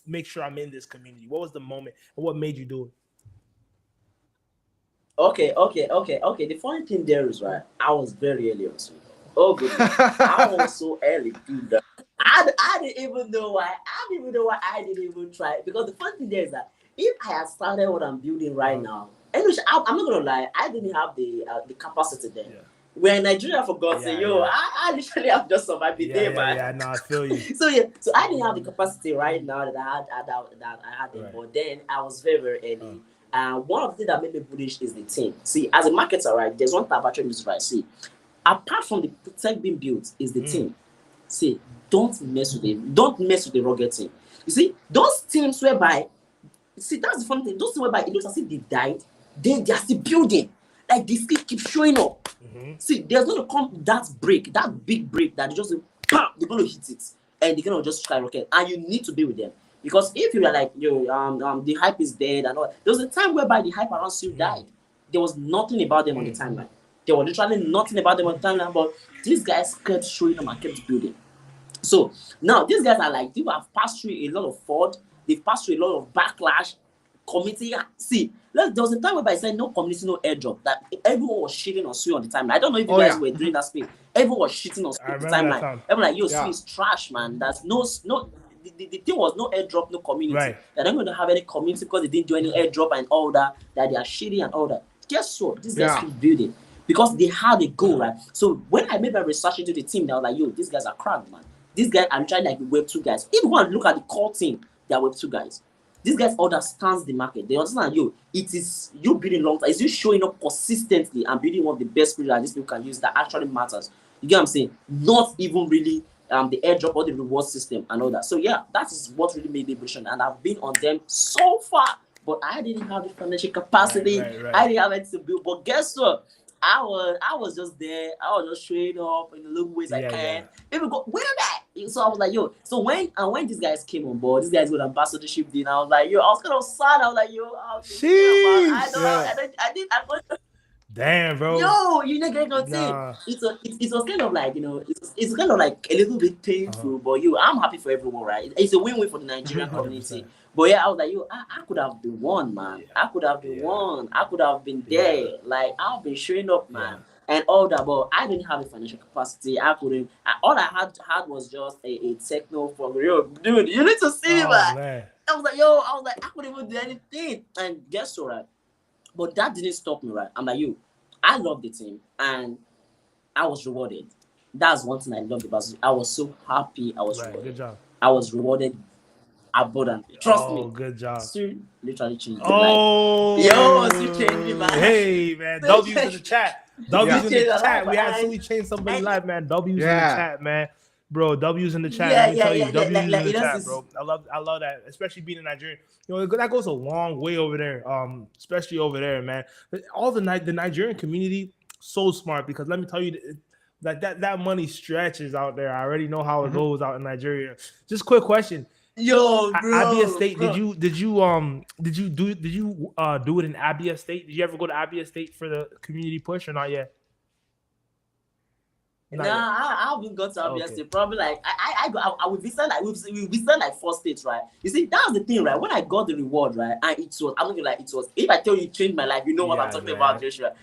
make sure I'm in this community"? What was the moment, and what made you do it? Okay. The funny thing there is, right, I was very early on Sweet. Oh goodness, I was so early, dude. I didn't even know why. I didn't even know why I didn't even try. Because the funny thing there is that if I had started what I'm building right now, and I'm not gonna lie, I didn't have the capacity there. Yeah. When Nigeria forgot, I literally have just survived the day, man. Yeah, no, I feel you. So I didn't have the capacity right now that I had there. But then I was very, very early. One of the things that made me bullish is the team. See, as a marketer, right, there's one type of actually right. See, apart from the tech being built, is the team. See, don't mess with it. Don't mess with the rugged team. You see, those teams whereby, see, that's the funny thing. Those teams whereby it looks as if they died, they are still building. Like, they still keep showing up. See, there's going to come that big break that they just, bam, they're going to hit it, and they're going to just skyrocket. And you need to be with them. Because if you are like, the hype is dead and all, there was a time whereby the hype around Sue died. There was nothing about them on the timeline. There was literally nothing about them on the timeline, but these guys kept showing them and kept building. So now these guys are like, people have passed through a lot of fraud. They've passed through a lot of backlash. Community, see, there was a time whereby I said no community, no airdrop. That everyone was shitting on Sue on the timeline. I don't know if you guys were doing that space. Everyone was shitting on Sue on the timeline. Everyone like, yo, Sue is trash, man. That's no. The thing was no airdrop, no community. Right. They're not going to have any community because they didn't do any airdrop and all that. That they are shitty and all that. Guess what? These guys keep building because they had a goal, right? So when I made my research into the team, I was like, yo, these guys are cracked, man. These guys are trying like Web2 guys. If you want to look at the core team, they are Web2 guys. These guys understand the market. They understand you. It is you building long term. It's you showing up consistently and building one of the best products that these people can use that actually matters. You get what I'm saying? Not even really the airdrop or the reward system and all that. So yeah, that is what really made me bullish, and I've been on them so far, but I didn't have the financial capacity. Right. I didn't have anything to build. But guess what? I was just there. I was just showing up in the little ways I can. People go, where that? So I was like, yo. So when these guys came on board, these guys with ambassadorship deal, I was like, yo, I was kind of sad. I was like, yo, damn, bro. Yo, you know, get what I'm saying? It was kind of like, it's kind of like a little bit painful, but I'm happy for everyone, right? It's a win-win for the Nigerian community. But yeah, I was like, yo, I could have been one, man. I could have been one. I could have been there. Like, I've been showing up, man. And all that, but I didn't have the financial capacity. I couldn't. All I had was just a techno from real dude. You need to see me, man. I was like, I couldn't even do anything. And guess what, right? But that didn't stop me, right? I'm like, yo, I love the team, and I was rewarded. That's one thing I loved about it. I was so happy. I was rewarded. Good job. I was rewarded abundantly. Trust me. Good job. Stu literally changed my life. Yo, Stu changed me, man. Hey, man. W's in the chat. W's in the chat. We absolutely changed somebody's life, man. W's in the chat, man. Bro, W's in the chat. Let me tell you, W's in the chat, bro. I love that, especially being a Nigerian. That goes a long way over there, especially over there, man. All the Nigerian community so smart because let me tell you that money stretches out there. I already know how it goes out in Nigeria. Just quick question. Yo, bro. Abia State, bro. did you do it in Abia State? Did you ever go to Abia State for the community push or not yet? Not yet. I haven't got to Abia Okay. State. Probably like I would visit like we visit like 4 states, right? You see, that's the thing, right? When I got the reward, right, and it was I'm not gonna like it was. If I tell you it changed my life, you know what I'm Yeah, talking man. about, Joshua.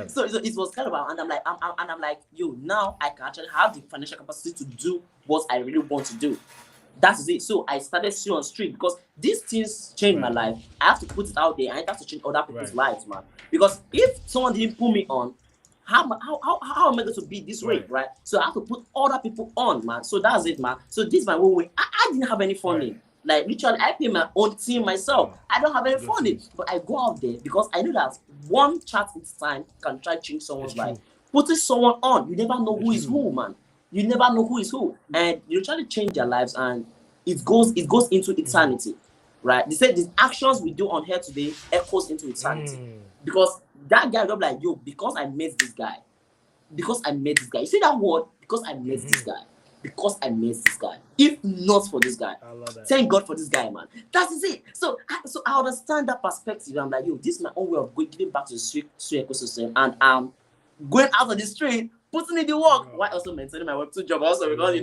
So it was kind of I'm like, yo, now I can actually have the financial capacity to do what I really want to do. That is it. So I started seeing on street because these things changed my life. I have to put it out there. I have to change other people's lives, man. Because if someone didn't put me on, how am I going to be this way, right? So I have to put other people on, man. So that's it, man. So this is my own way. I didn't have any funding. Like literally, I pay my own team myself. I don't have any funding, but I go out there because I know that one chat each time can try to change someone's life. Putting someone on, you never know who is who, man. You never know who is who, and you try to change their lives, and it goes into eternity, right? They said the actions we do on here today echoes into eternity, because that guy will be like, yo, because I met this guy. You see that word? Because I met this guy. Because I met this guy. If not for this guy, I love that. Thank God for this guy, man. That is it. So I understand that perspective. I'm like, yo, this is my own way of giving back to the street ecosystem, and I'm going out on the street, putting in the work, while also maintaining my Web2 job also, because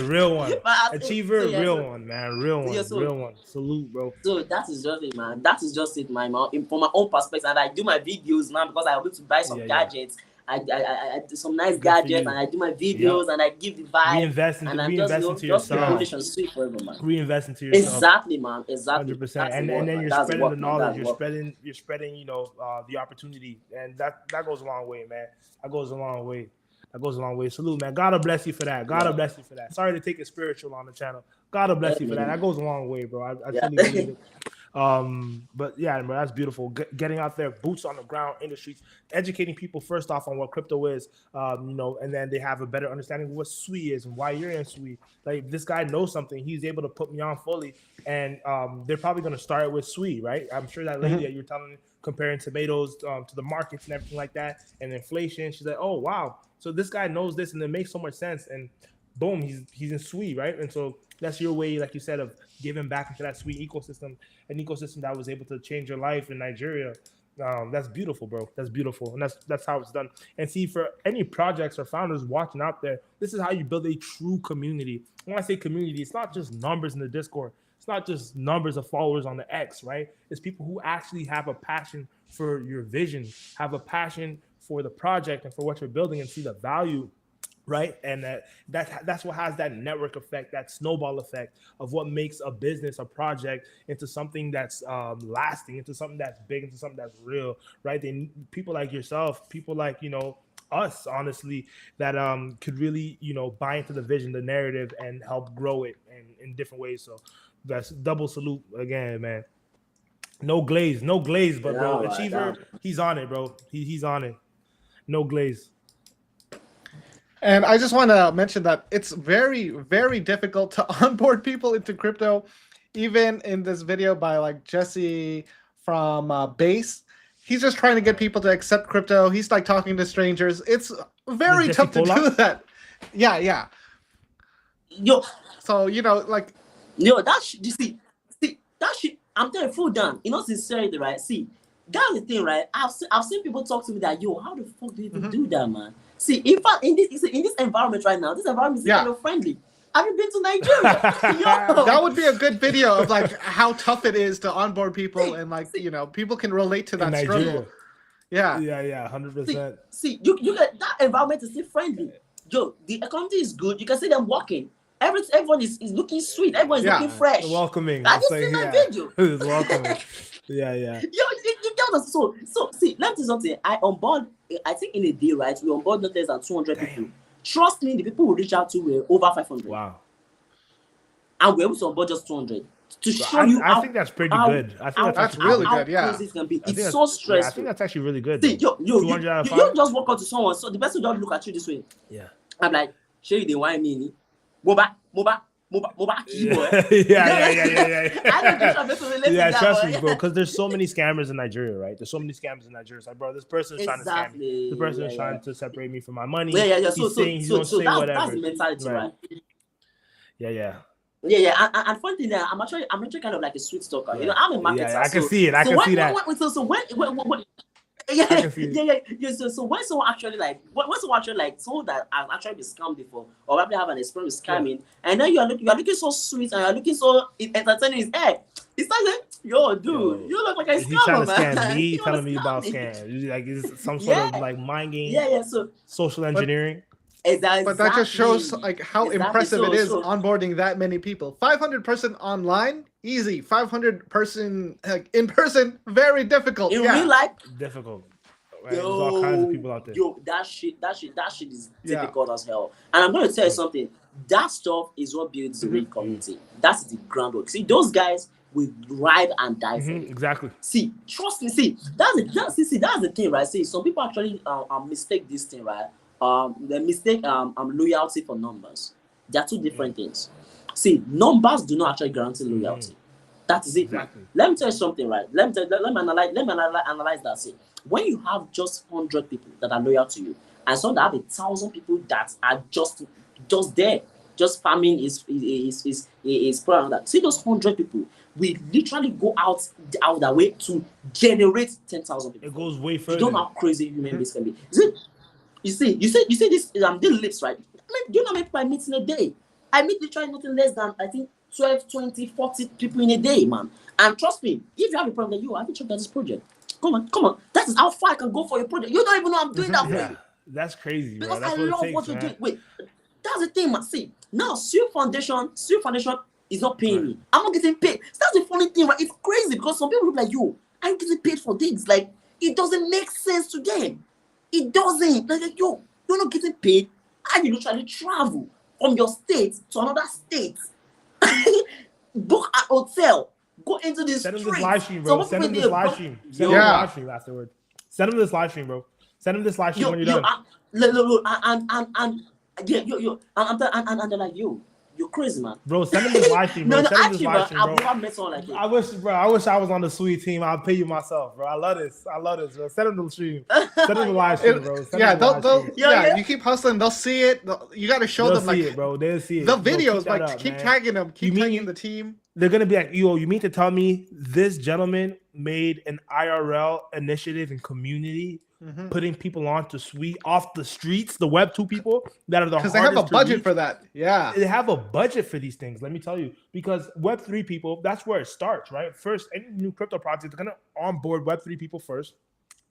real one. Achiever, real one, man. Real one. Yeah, so, real one. Salute, bro. So that is just it, man. That is just it, man. From my own perspective, and I do my videos now because I was able to buy some gadgets. I do some nice gadgets, and I do my videos, and I give the vibe. Reinvest into yourself. Reinvest into yourself. Exactly, man. Exactly. 100%. And then you're spreading the knowledge. You're spreading, the opportunity, and that goes a long way, man. That goes a long way. Salute, man. God bless you for that. God bless you for that. Sorry to take it spiritual on the channel. God bless you for that. That goes a long way, bro. I truly believe it. But yeah, bro, that's beautiful. Getting out there, boots on the ground in the streets, educating people first off on what crypto is, and then they have a better understanding of what SWI is and why you're in SWI. Like, this guy knows something, he's able to put me on fully, and they're probably going to start with SWI, right? I'm sure that lady that you're telling, comparing tomatoes to the markets and everything like that, and inflation, she's like, oh wow, so this guy knows this, and it makes so much sense, and boom, he's in SWI, right? And so that's your way, like you said, of giving back into that SWI ecosystem, an ecosystem that was able to change your life in Nigeria. That's beautiful, bro. That's beautiful, and that's how it's done. And see, for any projects or founders watching out there, this is how you build a true community. When I say community, it's not just numbers in the Discord. It's not just numbers of followers on the X, right? It's people who actually have a passion for your vision, have a passion for the project and for what you're building, and see the value, right? And that's what has that network effect, that snowball effect of what makes a business, a project, into something that's lasting, into something that's big, into something that's real, right? Then people like yourself, people like, us, honestly, that could really, buy into the vision, the narrative, and help grow it in different ways. So that's double salute again, man. No glaze, but bro, Achiever, he's on it, bro. He's on it. No glaze. And I just want to mention that it's very, very difficult to onboard people into crypto. Even in this video by like Jesse from Base, he's just trying to get people to accept crypto. He's like talking to strangers. It's very tough to do that. Yeah. Yo. So, like. Yo, that shit, you see, that shit, I'm telling you, full down. Sincerity, right? See, that's the thing, right? I've seen people talk to me that, yo, how the fuck do you even do that, man? See, in fact, in this environment right now, this environment is kind of friendly. Have you been to Nigeria? Yo. That would be a good video of like how tough it is to onboard people, and like people can relate to that struggle. Yeah, 100%. See, you get that environment is still friendly. Yo, the economy is good. You can see them walking. Everyone is looking sweet. Everyone is looking fresh. Welcoming. I just see my video. It's welcoming. Yeah. Yo, you get us. So see, let me tell you something. I onboard, I think in a day, right? We onboard not less than 200 people. Trust me, the people we reach out to were over 500. Wow. And we're able to onboard just 200. To show you I think that's pretty good. I think that's really good. Yeah. It's so stressful. I think that's actually really good. See, you just walk up to someone, so the person don't look at you this way. Yeah. I'm like, show you the wine mini. Moba. mobile keyboard. Yeah. I don't think I'm able to relate to Yeah, that, trust but- me, bro. Because there's so many scammers in Nigeria, right? There's so many scammers in Nigeria. It's like, bro, this person is trying to scam me. This person is trying to separate me from my money. Yeah. He's saying he's gonna say that's whatever. the mentality, right? Yeah. And fun thing that I'm actually kind of like a sweet talker. You know, I'm a marketer. Yeah, I can see it. I can see that. So when So when someone actually someone that has actually been scammed before, or probably have an experience with scamming, and then you're looking so sweet and you're looking so entertaining his head. It's like, yo, dude, you look like a scammer, He's trying to man. scam me, You telling me wanna about scam scams. Like it's some sort of like mind game. Yeah. So social engineering. exactly. But that just shows like how impressive it is So- onboarding that many people. 500 person online, easy. 500 person in person, very difficult. in yeah. real life, Difficult. Right? There's all kinds of people out there. Yo, that shit is Yeah. difficult as hell. And I'm going to tell you something. That stuff is what builds the real community. That's the groundwork. See, those guys will ride and die for you. Exactly. See, trust me. See, that's the thing, right? See, some people actually mistake this thing, right? They mistake loyalty for numbers. They are two different things. See, numbers do not actually guarantee loyalty. That is it. Exactly. Let me tell you something, right? Let me analyze that. See, when you have just 100 people that are loyal to you, and some that have 1,000 people that are just there, just farming is program that. See, those 100 people, we literally go out their way to generate 10,000 people. It goes way You further. don't know how crazy human beings can be. You see this these lips, right? Do you know how many people I meet in a day? I meet literally nothing less than, I think, 12, 20, 40 people in a day, man. And trust me, if you have a problem, have you checked out this project? Come on. That is how far I can go for your project. You don't even know I'm doing that for you. That's crazy, bro. Because That's I what love it takes, what you're man. doing. Wait, that's the thing, man. See, now Seal Foundation is not paying me. I'm not getting paid. So that's the funny thing, right? It's crazy because some people look like, yo, I'm getting paid for things. Like, it doesn't make sense to them. It doesn't. Like, yo, you're not getting paid. And you literally travel from your state to another state. Book an hotel. Go into the Send him streets. this live stream, bro. Send him this live stream. Send him this live stream afterwards. Send him this live stream, bro. Send him this live stream when you're done. Look, and they're like, you're crazy, man. Bro, send him this live stream, bro. No, Send him this actually, live bro, stream, I've bro. never met someone like you. I wish I was on the sweet team. I'll pay you myself, bro. I love this, bro. Send him the stream. Send him the live stream, bro. Send him the live stream. Yeah, you keep hustling, they'll see it. You got to show They'll them like see it, bro. They'll see it. the Bro, videos, keep that like up, keep man. tagging them, keep You mean- tagging the team. They're gonna be like, yo, you mean to tell me this gentleman made an IRL initiative and community, putting people onto off the streets, the Web 2 people that are the Because they have a hardest to budget reach? for that. Yeah. They have a budget for these things, let me tell you, because Web3 people, that's where it starts, right? First, any new crypto project, they're gonna onboard Web3 people first,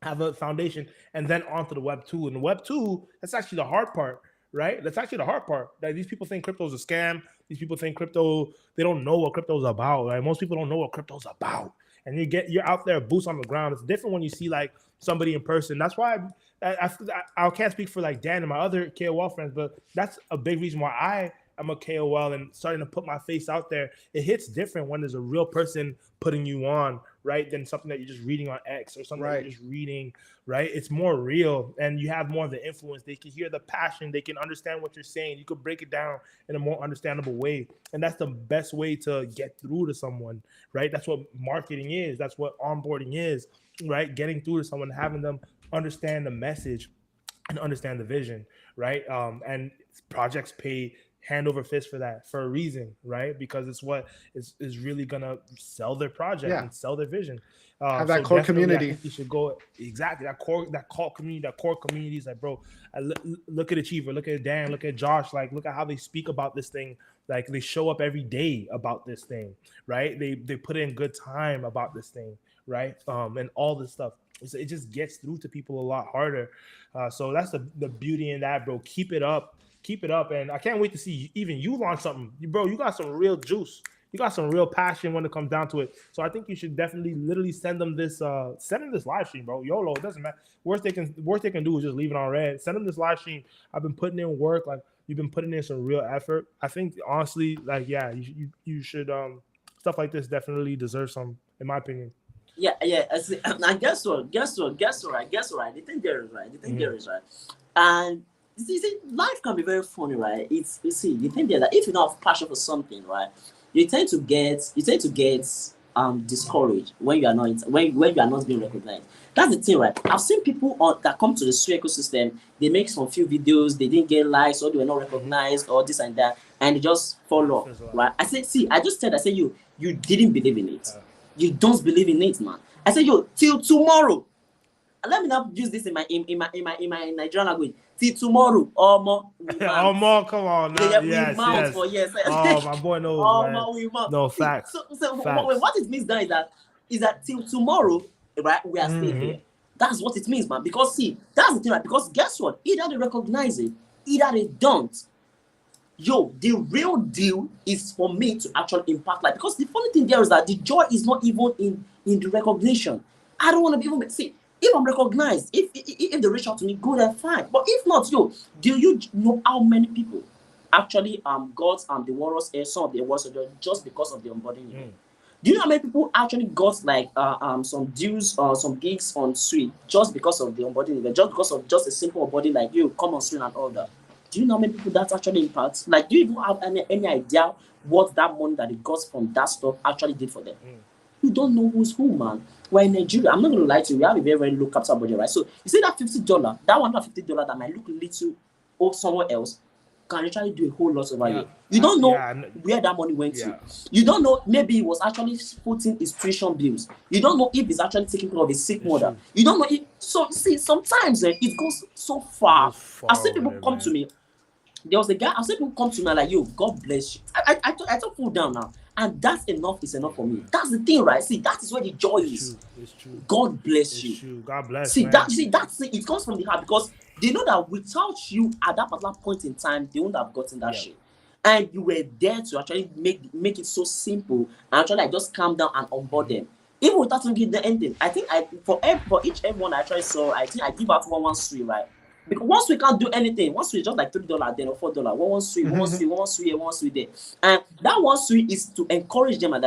have a foundation, and then onto the Web2. And the Web2, that's actually the hard part, right? That's actually the hard part. That these people think crypto is a scam. These people think crypto, they don't know what crypto is about. Right? Most people don't know what crypto is about. And you're out there, boots on the ground. It's different when you see like somebody in person. That's why I can't speak for like Dan and my other KOL friends, but that's a big reason why I am a KOL and starting to put my face out there. It hits different when there's a real person putting you on, right? Than something that you're just reading on X or something that you're just reading, right? It's more real and you have more of the influence. They can hear the passion. They can understand what you're saying. You could break it down in a more understandable way. And that's the best way to get through to someone, right? That's what marketing is. That's what onboarding is, right? Getting through to someone, having them understand the message and understand the vision, right? And projects pay hand over fist for that for a reason, right? Because it's what is really gonna sell their project and sell their vision. Have that core community. I think you should go exactly that core community is like, bro. Look at Achiever, look at Dan, look at Josh. Like, look at how they speak about this thing. Like, they show up every day about this thing, right? They put in good time about this thing, right? And all this stuff. It just gets through to people a lot harder. So that's the beauty in that, bro. Keep it up. And I can't wait to see even you launch something. Bro, you got some real juice. You got some real passion when it comes down to it. So I think you should definitely literally send them this live stream, bro. YOLO, it doesn't matter. Worst they can do is just leave it on red. Send them this live stream. I've been putting in work. Like, you've been putting in some real effort. I think honestly, like, yeah, you should stuff like this definitely deserves some, in my opinion. Yeah. And guess what? The thing there is right. And Life can be very funny, right? It's you see, you think that if you don't have passion for something, right, you tend to get discouraged when you are not when you are not being recognized. That's the thing, right? I've seen people that come to the Sui ecosystem, they make some few videos, they didn't get likes or they were not recognized or this and that, and they just fall off, right? I said, see, I just said, I said, you didn't believe in it. You don't believe in it, man. I said, till tomorrow. Let me not use this in my Nigerian language. Till tomorrow, Omo, we mount. Omo, come on now. Yeah, Yes, we mount yes. for yes. Oh, my boy knows, man. Omo, we mount. No, See, facts. So Facts. what it means now is that till tomorrow, right? We are still here. That's what it means, man. Because see, that's the thing, right? Because guess what? Either they recognize it, either they don't. The real deal is for me to actually impact life. Because the funny thing there is that the joy is not even in the recognition. I don't want to be even see if I'm recognized, if they reach out to me, good and fine. But if not, do you know how many people actually got the Warriors some of the awards just because of the onboarding event? Do you know how many people actually got like some deals or some gigs on Sui just because of the onboarding event, just because of just a simple onboarding like come on Sui and all that? Do you know how many people that actually impacts? Like, do you even have any idea what that money that they got from that stuff actually did for them? You don't know who's who, man. We're in Nigeria. I'm not going to lie to you. We have a very, very low capital budget, right? So you see that $50, that $150 that might look little or somewhere else can actually do a whole lot over here. You don't know where that money went to. You don't know, maybe it was actually putting his tuition bills. You don't know if it's actually taking care of a sick mother. You don't know if, so see, sometimes it goes so far. I've seen people come to me. There was a guy, I've seen people come to me like, God bless you. I took food down now. And that's enough is enough for me. That's the thing, right? See, that is where the joy is. It's true. God bless It's you. true. God bless See, man. that's it. It comes from the heart because they know that without you at that particular point in time, they wouldn't have gotten that shit. And you were there to actually make it so simple and actually like just calm down and onboard them. Even without giving them anything. I think for everyone I actually saw, I think I give out one Sui, right? Because once we can't do anything, once we just like $3 then or $4, one Sui there. And that one Sui is to encourage them that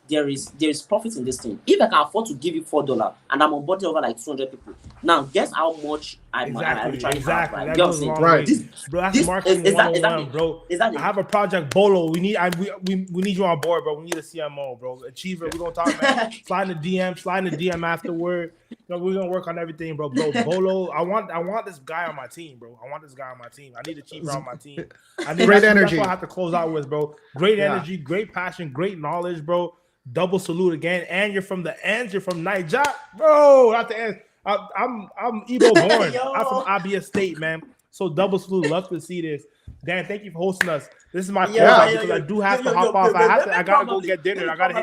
there is profit in this thing. If I can afford to give you $4 and I'm onboarding over like 200 people, now guess how much I'm trying to have, right? That goes a long way. Bro, that's marketing 101, bro. I have a project, Bolo. We need you on board, bro. We need a CMO, bro. Achiever, we're gonna talk, man. Slide in the DM afterward. We're gonna work on everything, bro. Bolo, I want this guy on my team, bro. I need Achiever on my team. Great energy. That's what I have to close out with, bro. Great energy, great passion, great knowledge, bro. Double salute again. And you're from Niger, bro. At the end, I'm Igbo born. I'm from Abia State, man. So double salute. Love to see this. Dan, thank you for hosting us. This is my call because I do have to hop off. I gotta go get dinner. I gotta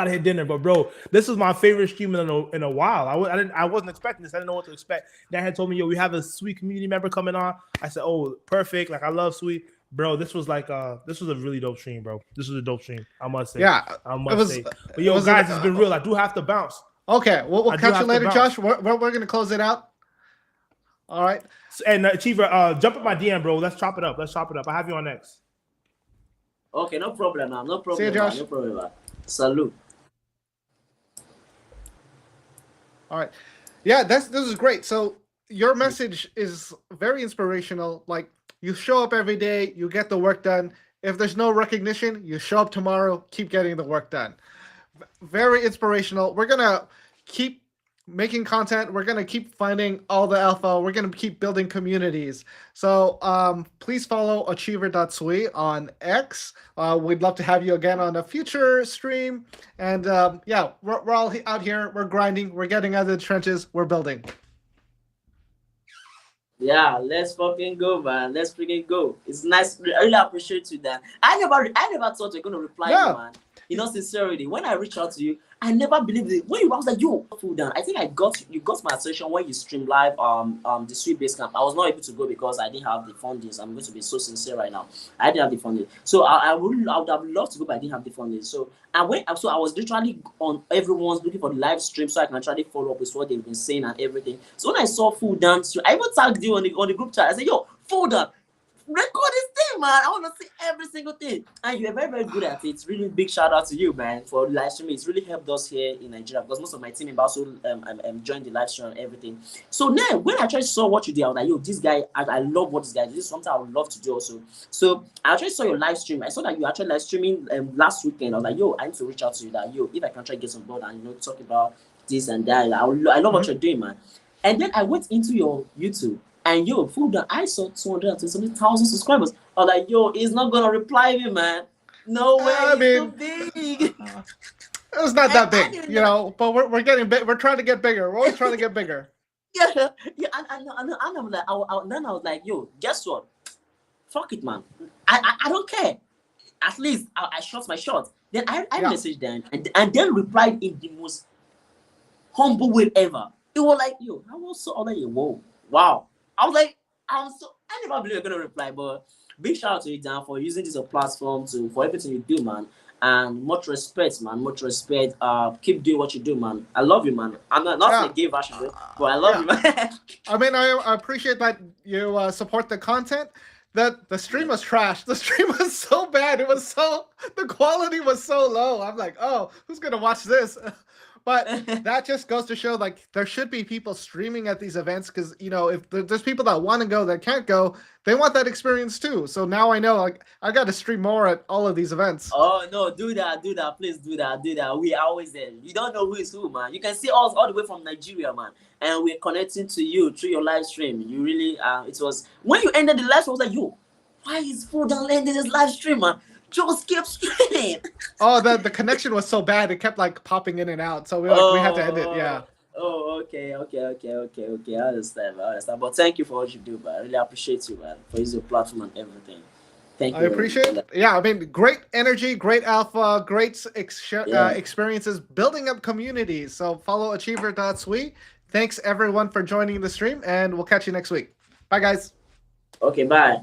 hit dinner. But bro, this is my favorite stream in a while. I wasn't expecting this. I didn't know what to expect. Dan had told me, we have a sweet community member coming on. I said, oh, perfect. Like I love sweet. Bro, this was a really dope stream, bro. This was a dope stream, I must say. Yeah, I must say. But guys, it's been real. I do have to bounce. Okay, we'll catch you later, Josh. We're gonna close it out. All right. And Achiever, jump in my DM, bro. Let's chop it up. I have you on next. Okay, no problem, man. No problem. See you, Josh. No problem, man. Salute. All right. Yeah, this is great. So your message is very inspirational. Like, you show up every day, you get the work done. If there's no recognition, you show up tomorrow, keep getting the work done. Very inspirational. We're going to keep making content. We're going to keep finding all the alpha. We're going to keep building communities. So please follow achiever.sui on X. We'd love to have you again on a future stream. And we're all out here. We're grinding. We're getting out of the trenches. We're building. Yeah, let's fucking go, man. Let's freaking go. It's nice. I really appreciate you, Dan. I never thought you're gonna reply, man. Sincerity. When I reached out to you, I never believed it. When you was like, fool down. I think you got my attention when you stream live the Sui Base Camp. I was not able to go because I didn't have the fundings. I'm going to be so sincere right now. I didn't have the funding. So I would have loved to go, but I didn't have the funding. So I was literally on everyone's looking for the live stream so I can actually follow up with what they've been saying and everything. So when I saw Full Dance, I even tagged you on the group chat. I said, fool down. record this thing, man. I want to see every single thing. And you're very, very good at it. It's really big shout out to you, man, for live streaming. It's really helped us here in Nigeria because most of my team members also joined the live stream and everything. So now, when I actually saw what you did, I was like, yo, this guy, I love what this guy did. This is something I would love to do also. So I actually saw your live stream. I saw that you actually live streaming last weekend. I was like, yo, I need to reach out to you that, yo, if I can try to get some board and, talk about this and that. Like, I love what you're doing, man. And then I went into your YouTube. And yo, full down, I saw 220,000 subscribers. I was like, yo, he's not gonna reply me, man. No way, I mean, too big. It was not that big, but we're getting big. We're trying to get bigger. We're always trying to get bigger. yeah. And I'm like, then I was like, yo, guess what? Fuck it, man. I don't care. At least I shot my shot. Then I messaged them and then replied in the most humble way ever. It was like, yo, I was so like, whoa, wow. I was like, I never believe you're gonna reply, but big shout out to you, Dan, for using this as a platform for everything you do, man. And much respect, man. Much respect. Keep doing what you do, man. I love you, man. I'm not a gay version, but I love you, man. I mean, I appreciate that you support the content. That the stream was trash. The stream was so bad. The quality was so low. I'm like, oh, who's gonna watch this? But that just goes to show, like, there should be people streaming at these events because, if there's people that want to go that can't go, they want that experience too. So now I know, like, I got to stream more at all of these events. Oh, no, do that. Please do that. We are always there. You don't know who is who, man. You can see us all the way from Nigeria, man. And we're connecting to you through your live stream. You really, it was, when you ended the live stream, I was like, yo, why is Full Down ending this live stream, man? Just keep streaming. Oh, the connection was so bad. It kept, like, popping in and out. So we had to end it, yeah. Oh, okay. I understand. But thank you for what you do, man. I really appreciate you, man, for using your platform and everything. Thank you. I appreciate it. Yeah, I mean, great energy, great alpha, great experiences, building up communities. So follow achiever.swe. Thanks, everyone, for joining the stream, and we'll catch you next week. Bye, guys. Okay, bye.